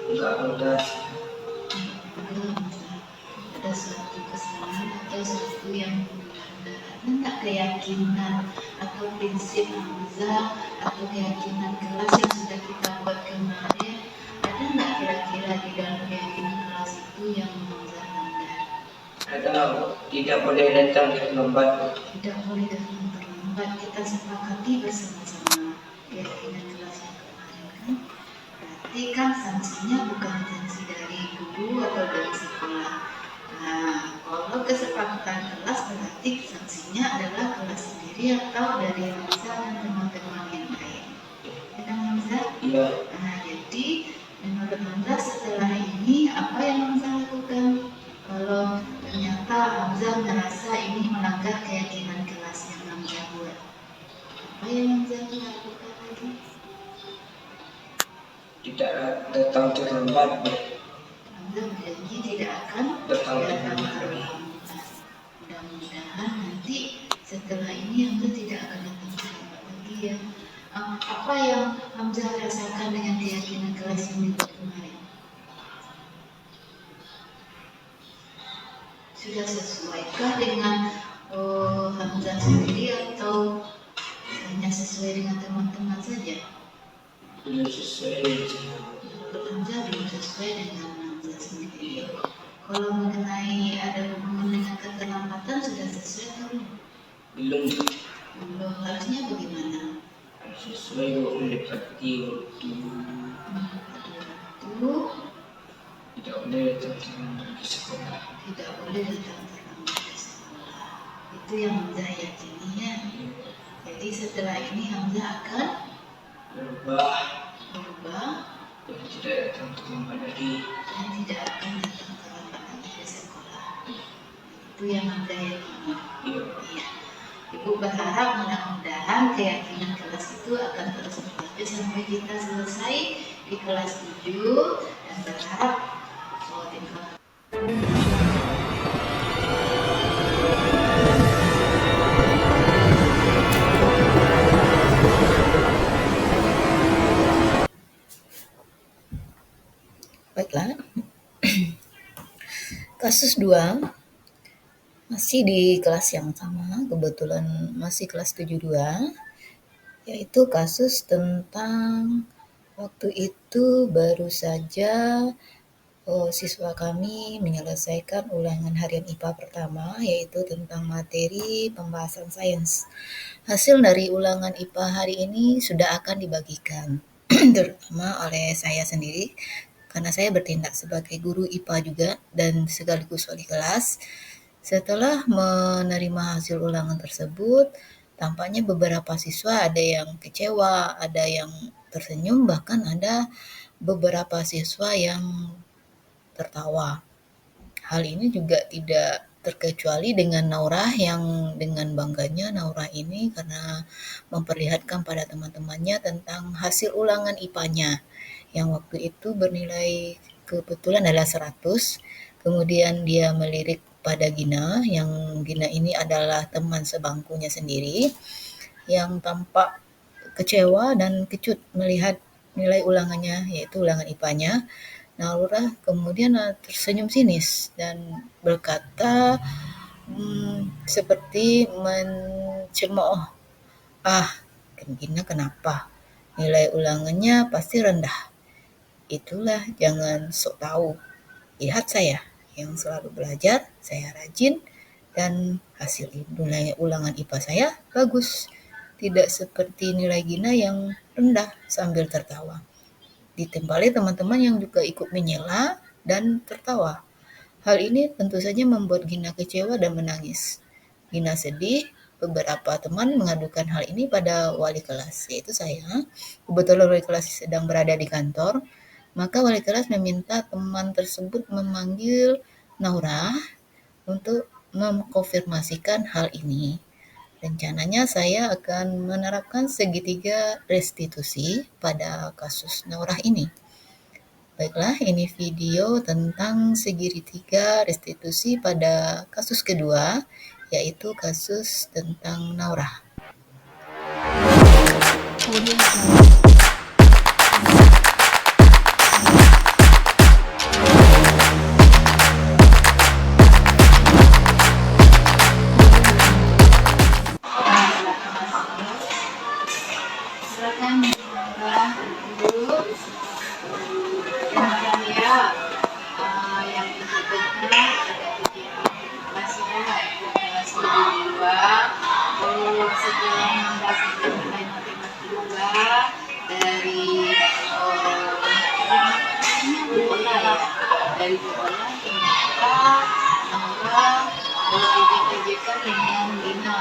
S5: Enggak ada.
S3: Ada suatu kesalahan atau sesuatu yang ada enggak keyakinan atau prinsip Hamzah atau keyakinan kelas yang sudah kita buat kemarin, ada enggak kira-kira di dalam keyakinan kelas itu yang Hamzah langgar?
S5: Ada, tidak boleh datang terlambat.
S3: Tidak boleh datang terlambat. Kita sepakati bersama-sama keyakinan kelas yang kemarin kan. Berarti kan sanksinya bukan sanksi dari guru atau dari sekolah. Nah, kalau kesepakatan kelas berarti sanksinya adalah kelas sendiri atau dari Hamzah dan teman-teman yang lain. Ya kan Hamzah?
S5: Iya,
S3: Nah, jadi menurut Hamzah setelah ini apa yang Hamzah lakukan? Kalau ternyata Hamzah merasa ini melanggar keyakinan kelas yang Hamzah buat, apa yang Hamzah lakukan lagi?
S5: tidak datang terlambat.
S3: Hamzah berjanji tidak akan
S5: Datang
S3: datang
S5: terlambat.
S3: terlambat. Mudah-mudahan nanti setelah ini Hamzah tidak akan datang terlambat lagi ya. Apa yang Hamzah rasakan dengan keyakinan kelas yang dibuat kemarin? Sudah sesuaikah dengan Hamzah sendiri atau hanya sesuai dengan teman-teman saja?
S5: Belum sesuai dengan
S3: Menurut Hamzah belum sesuai dengan Hamzah sendiri. Kalau mengenai ada hubungan dengan keterlambatan sudah sesuai atau belum?
S5: belum
S3: Belum. Harusnya bagaimana?
S5: sesuai mendekati waktu.
S3: Waktu
S5: Tidak boleh datang terlambat ke sekolah.
S3: tidak boleh datang terlambat ke sekolah.
S1: Itu yang Hamzah yakini ya. Jadi setelah ini Hamzah akan
S5: berubah
S1: dan
S5: tidak datang terlambat lagi.
S1: tidak akan datang terlambat lagi ke sekolah. Itu yang Hamzah yakini. Iya. Ibu berharap mudah-mudahan keyakinan kelas itu akan terus berlanjut sampai kita selesai di kelas 7 dan berharap tingkat. Baiklah. Kasus 2 masih di kelas yang sama, kebetulan masih kelas 72, yaitu kasus tentang waktu itu baru saja siswa kami menyelesaikan ulangan harian IPA pertama, yaitu tentang materi pembahasan sains. Hasil dari ulangan IPA hari ini sudah akan dibagikan, terutama oleh saya sendiri, karena saya bertindak sebagai guru IPA juga dan sekaligus wali kelas. Setelah menerima hasil ulangan tersebut, tampaknya beberapa siswa ada yang kecewa, ada yang tersenyum, bahkan ada beberapa siswa yang tertawa. Hal ini juga tidak terkecuali dengan Naurah yang dengan bangganya Naurah ini karena memperlihatkan pada teman-temannya tentang hasil ulangan IPA-nya yang waktu itu bernilai kebetulan adalah 100. Kemudian dia melirik pada Gina, yang Gina ini adalah teman sebangkunya sendiri, yang tampak kecewa dan kecut melihat nilai ulangannya, yaitu ulangan IPA-nya. Naurah kemudian tersenyum sinis dan berkata seperti mencemooh, Gina kenapa? Nilai ulangannya pasti rendah. Itulah, jangan sok tahu. Lihat saya yang selalu belajar, saya rajin, dan hasil nilai ulangan IPA saya bagus. Tidak seperti nilai Gina yang rendah, sambil tertawa. Ditimpali teman-teman yang juga ikut menyela dan tertawa. Hal ini tentu saja membuat Gina kecewa dan menangis. Gina sedih, beberapa teman mengadukan hal ini pada wali kelas, yaitu saya. Kebetulan wali kelas sedang berada di kantor, maka wali kelas meminta teman tersebut memanggil Naurah untuk mengkonfirmasikan hal ini. Rencananya saya akan menerapkan segitiga restitusi pada kasus Naurah ini. Baiklah, ini video tentang segitiga restitusi pada kasus kedua, yaitu kasus tentang Naurah. Silakan Naurah dulu. Kemudian ya, yang berikutnya ada kelasnya, itu kelas 2. Setelah mendapatkan nilai matematika dari dari sekolah ternyata Naurah dikerjakan dengan Gina.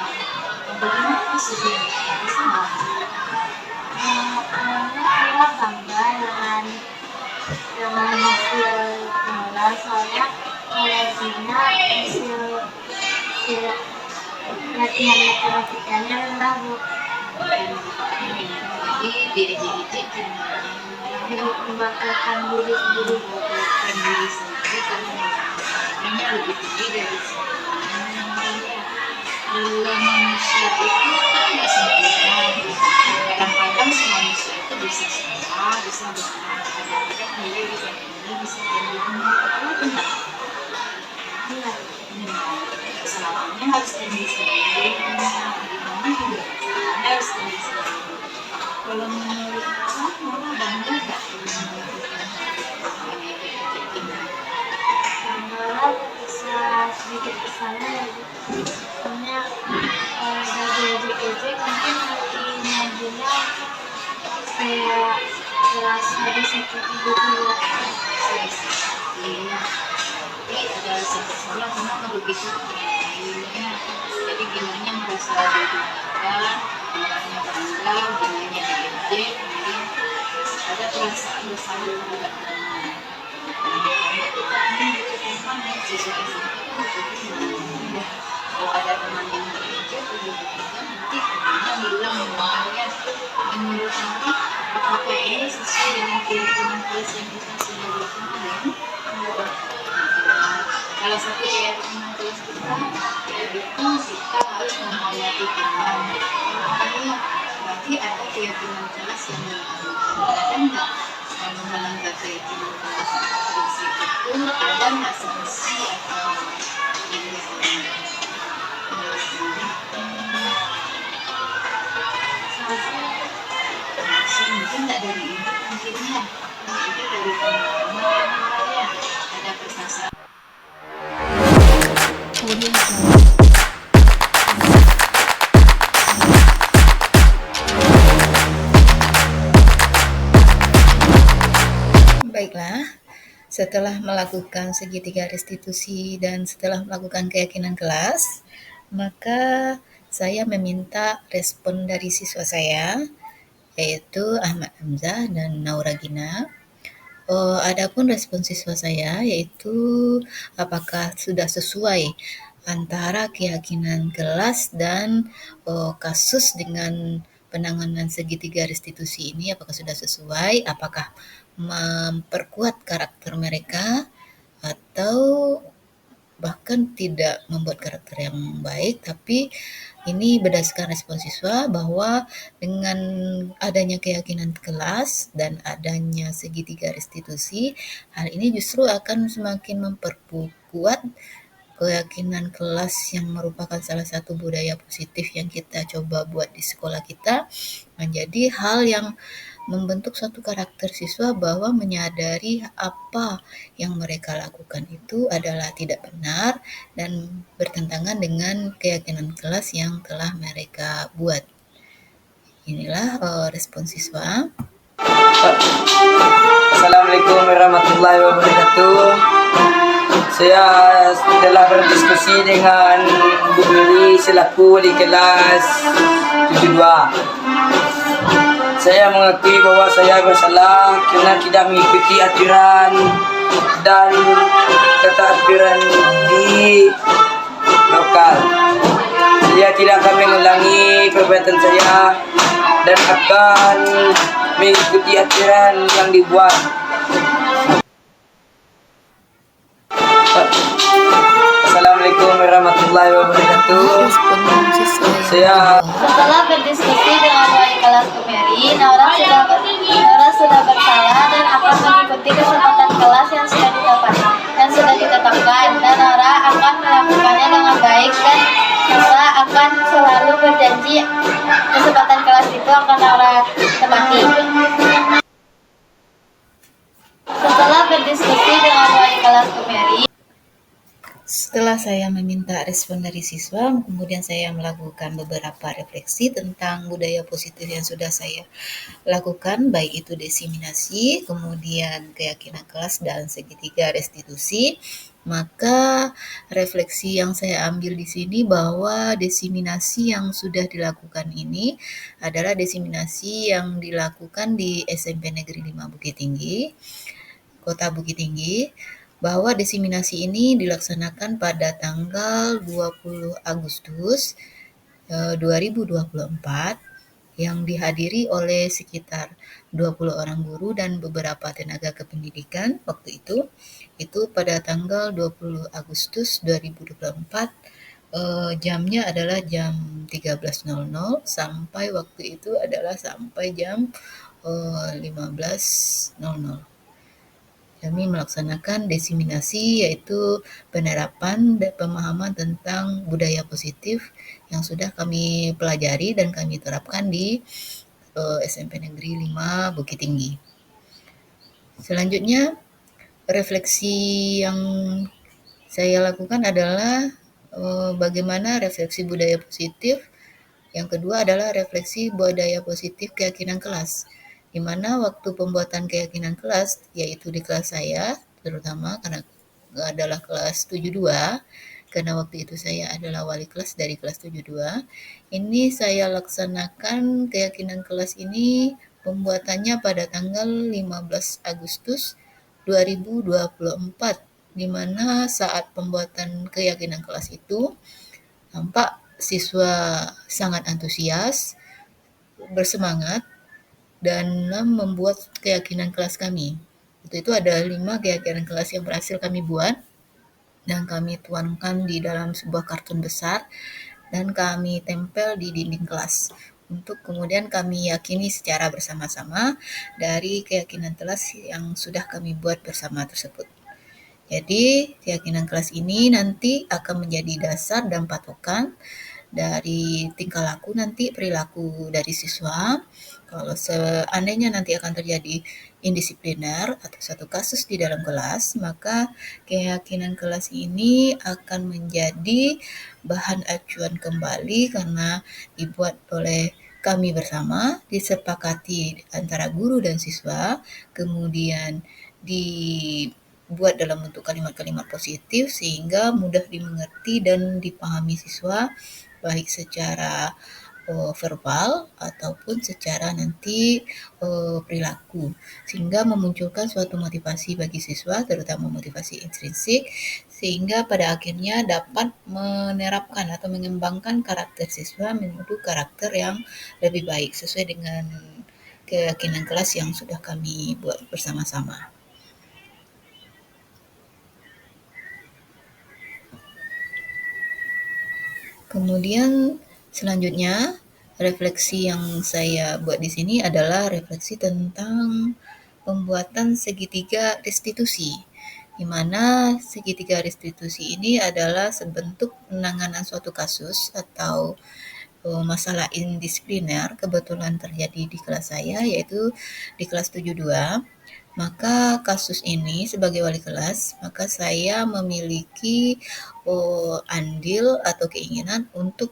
S1: Bagaimana sebenarnya? Bisa nggak?
S6: Saya bangga dengan hasil Naurah, soalnya Gina hasil latihan matematikanya rendah, Bu.
S1: Jadi diejek-ejek
S6: Jadi membanggakan diri sendiri.
S1: membanggakan diri sendiri karena nilainya lebih tinggi dari sebelumnya. Kalau manusia itu kan nggak sempurna. Kadang-kadang manusia itu bisa salah, bisa benar. Kadang-kadang nilai bisa tinggi, bisa tinggi. Kalau benar, kesalahannya harus tinggi sendiri. Gimana juga kesalahannya harus tinggi sendiri. Kalau menurut Mama bangga nggak dengan melakukan hal ini?
S6: Naurah bisa sedikit kesana ya, Bu. Soalnya dari ejek-ejek mungkin hatinya Gina kayak terasa disakiti gitu ya.
S1: Iya. Jadi ada satu sekolah Mama begitu menilai
S4: dirinya. Jadi ginanya merasa dirugikan, orangnya bangga, ginanya diejek, kemudian ada perasaan bersalah terhadap teman. Kita ingin ditemukan ya siswa SMP kan jadi kalau ada teman yang diejek dirugikan nanti temannya bilang makanya menurut nanti apakah ini sesuai dengan keyakinan kelas yang kita sudah lakukan kemarin? Salah satu keyakinan kelas kita yaitu kita harus menghormati Tuhan. Makanya berarti ada keyakinan kelas yang ada enggak melanggar keyakinan kelas prinsip itu ada nggak sanksi atau mungkin nggak dari ibu mungkinnya itu dari teman-teman ya ada perasaan.
S1: Baiklah, setelah melakukan segitiga restitusi dan setelah melakukan keyakinan kelas, maka saya meminta respon dari siswa saya, yaitu Ahmad Hamzah dan Naura Gina. Adapun respon siswa saya yaitu apakah sudah sesuai antara keyakinan kelas dan kasus dengan penanganan segitiga restitusi ini, apakah sudah sesuai, apakah memperkuat karakter mereka atau bahkan tidak membuat karakter yang baik. Tapi ini berdasarkan respon siswa bahwa dengan adanya keyakinan kelas dan adanya segitiga restitusi, hal ini justru akan semakin memperkuat keyakinan kelas yang merupakan salah satu budaya positif yang kita coba buat di sekolah kita, menjadi hal yang membentuk suatu karakter siswa bahwa menyadari apa yang mereka lakukan itu adalah tidak benar dan bertentangan dengan keyakinan kelas yang telah mereka buat. Inilah respon siswa.
S5: Assalamualaikum warahmatullahi wabarakatuh. Saya telah berdiskusi dengan Bu Mili selaku wali kelas 72. Saya mengakui bahwa saya bersalah kerana tidak mengikuti aturan dan tata aturan di lokal. Saya tidak akan mengulangi perbuatan saya dan akan mengikuti aturan yang dibuat. Assalamualaikum warahmatullahi wabarakatuh.
S1: Respon siswa
S5: Saya
S6: Setelah berdiskusi dengan wali kelas Kumeri, Naura sudah bersalah dan akan mengikuti kesempatan kelas yang sudah ditetapkan, dan Naura akan melakukannya dengan baik, dan Naura akan selalu berjanji kesempatan kelas itu akan Naura tepati. Setelah berdiskusi dengan wali kelas Kumeri,
S1: Setelah saya meminta respon dari siswa, kemudian saya melakukan beberapa refleksi tentang budaya positif yang sudah saya lakukan, baik itu diseminasi, kemudian keyakinan kelas, dan segitiga restitusi. Maka refleksi yang saya ambil di sini bahwa diseminasi yang sudah dilakukan ini adalah diseminasi yang dilakukan di SMP Negeri 5 Bukit Tinggi, Kota Bukit Tinggi, bahwa diseminasi ini dilaksanakan pada tanggal 20 Agustus 2024 yang dihadiri oleh sekitar 20 orang guru dan beberapa tenaga kependidikan waktu itu pada tanggal 20 Agustus 2024. Jamnya adalah jam 13.00 sampai waktu itu adalah sampai jam 15.00. Kami melaksanakan diseminasi, yaitu penerapan dan pemahaman tentang budaya positif yang sudah kami pelajari dan kami terapkan di SMP Negeri 5 Bukit Tinggi. Selanjutnya, refleksi yang saya lakukan adalah bagaimana refleksi budaya positif. Yang kedua adalah refleksi budaya positif keyakinan kelas, di mana waktu pembuatan keyakinan kelas, yaitu di kelas saya, terutama karena adalah kelas 72, karena waktu itu saya adalah wali kelas dari kelas 72. Ini saya laksanakan keyakinan kelas ini pembuatannya pada tanggal 15 Agustus 2024, di mana saat pembuatan keyakinan kelas itu nampak siswa sangat antusias, bersemangat dalam membuat keyakinan kelas kami. Itu ada 5 keyakinan kelas yang berhasil kami buat dan kami tuangkan di dalam sebuah kartun besar dan kami tempel di dinding kelas untuk kemudian kami yakini secara bersama-sama dari keyakinan kelas yang sudah kami buat bersama tersebut. Jadi keyakinan kelas ini nanti akan menjadi dasar dan patokan dari tingkah laku nanti perilaku dari siswa. Kalau seandainya nanti akan terjadi indisipliner atau satu kasus di dalam kelas, maka keyakinan kelas ini akan menjadi bahan acuan kembali karena dibuat oleh kami bersama, disepakati antara guru dan siswa, kemudian dibuat dalam bentuk kalimat-kalimat positif sehingga mudah dimengerti dan dipahami siswa baik secara verbal ataupun secara nanti perilaku, sehingga memunculkan suatu motivasi bagi siswa, terutama motivasi intrinsik, sehingga pada akhirnya dapat menerapkan atau mengembangkan karakter siswa menuju karakter yang lebih baik sesuai dengan keyakinan kelas yang sudah kami buat bersama-sama. Kemudian selanjutnya, refleksi yang saya buat di sini adalah refleksi tentang pembuatan segitiga restitusi, di mana segitiga restitusi ini adalah sebentuk penanganan suatu kasus atau masalah indisipliner kebetulan terjadi di kelas saya, yaitu di kelas 72. Maka kasus ini sebagai wali kelas, maka saya memiliki andil atau keinginan untuk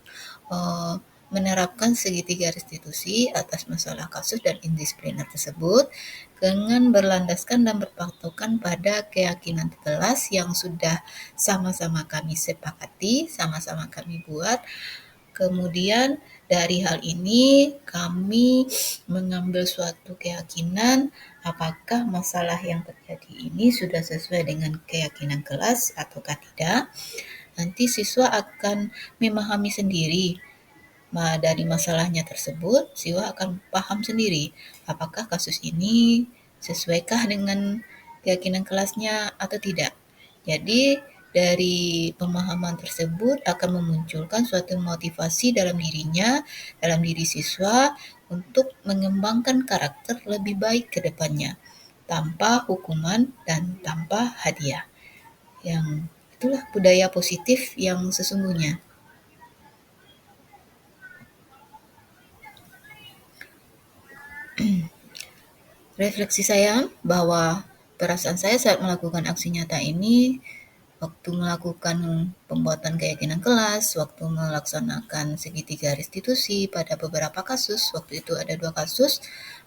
S1: menerapkan segitiga restitusi atas masalah kasus dan indisipliner tersebut dengan berlandaskan dan berpatokan pada keyakinan kelas yang sudah sama-sama kami sepakati, sama-sama kami buat. Kemudian dari hal ini kami mengambil suatu keyakinan apakah masalah yang terjadi ini sudah sesuai dengan keyakinan kelas ataukah tidak. Nanti siswa akan memahami sendiri dari masalahnya tersebut, siswa akan paham sendiri apakah kasus ini sesuaikah dengan keyakinan kelasnya atau tidak. Jadi dari pemahaman tersebut akan memunculkan suatu motivasi dalam dirinya, dalam diri siswa untuk mengembangkan karakter lebih baik ke depannya, tanpa hukuman dan tanpa hadiah. Yang itulah budaya positif yang sesungguhnya. Refleksi saya bahwa perasaan saya saat melakukan aksi nyata ini, waktu melakukan pembuatan keyakinan kelas, waktu melaksanakan segitiga restitusi pada beberapa kasus, waktu itu ada 2 kasus,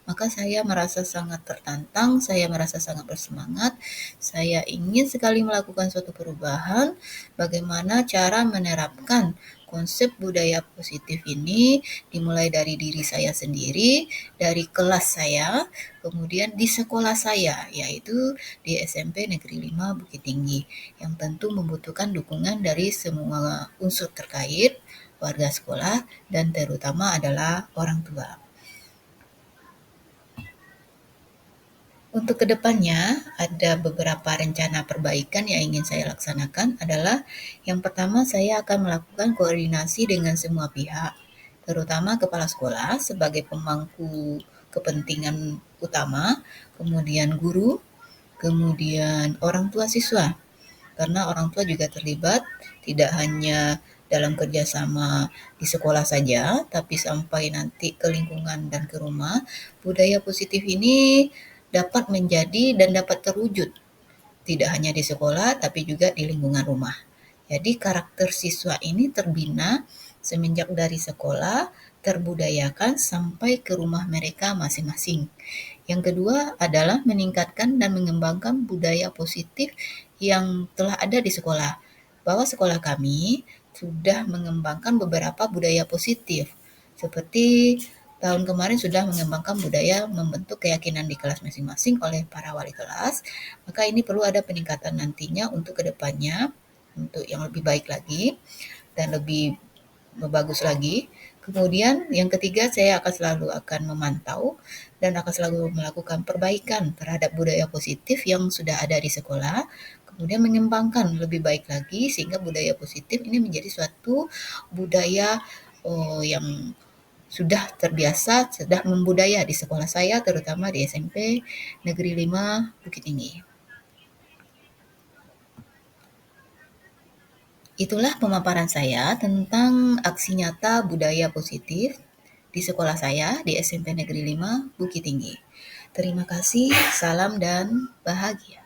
S1: maka saya merasa sangat tertantang, saya merasa sangat bersemangat, saya ingin sekali melakukan suatu perubahan, bagaimana cara menerapkan konsep budaya positif ini dimulai dari diri saya sendiri, dari kelas saya, kemudian di sekolah saya, yaitu di SMP Negeri 5 Bukit Tinggi, yang tentu membutuhkan dukungan dari semua unsur terkait, warga sekolah, dan terutama adalah orang tua. Untuk kedepannya, ada beberapa rencana perbaikan yang ingin saya laksanakan adalah yang pertama saya akan melakukan koordinasi dengan semua pihak, terutama kepala sekolah sebagai pemangku kepentingan utama, kemudian guru, kemudian orang tua siswa. Karena orang tua juga terlibat, tidak hanya dalam kerjasama di sekolah saja, tapi sampai nanti ke lingkungan dan ke rumah, budaya positif ini dapat menjadi dan dapat terwujud tidak hanya di sekolah tapi juga di lingkungan rumah. Jadi karakter siswa ini terbina semenjak dari sekolah, terbudayakan sampai ke rumah mereka masing-masing. Yang kedua adalah meningkatkan dan mengembangkan budaya positif yang telah ada di sekolah. bahwa sekolah kami sudah mengembangkan beberapa budaya positif, seperti tahun kemarin sudah mengembangkan budaya membentuk keyakinan di kelas masing-masing oleh para wali kelas, maka ini perlu ada peningkatan nantinya untuk kedepannya, untuk yang lebih baik lagi dan lebih bagus lagi. Kemudian yang ketiga, saya selalu akan memantau dan akan selalu melakukan perbaikan terhadap budaya positif yang sudah ada di sekolah, kemudian mengembangkan lebih baik lagi sehingga budaya positif ini menjadi suatu budaya yang sudah terbiasa, sudah membudaya di sekolah saya, terutama di SMP Negeri 5 Bukit Tinggi. Itulah pemaparan saya tentang aksi nyata budaya positif di sekolah saya di SMP Negeri 5 Bukit Tinggi. Terima kasih, salam dan bahagia.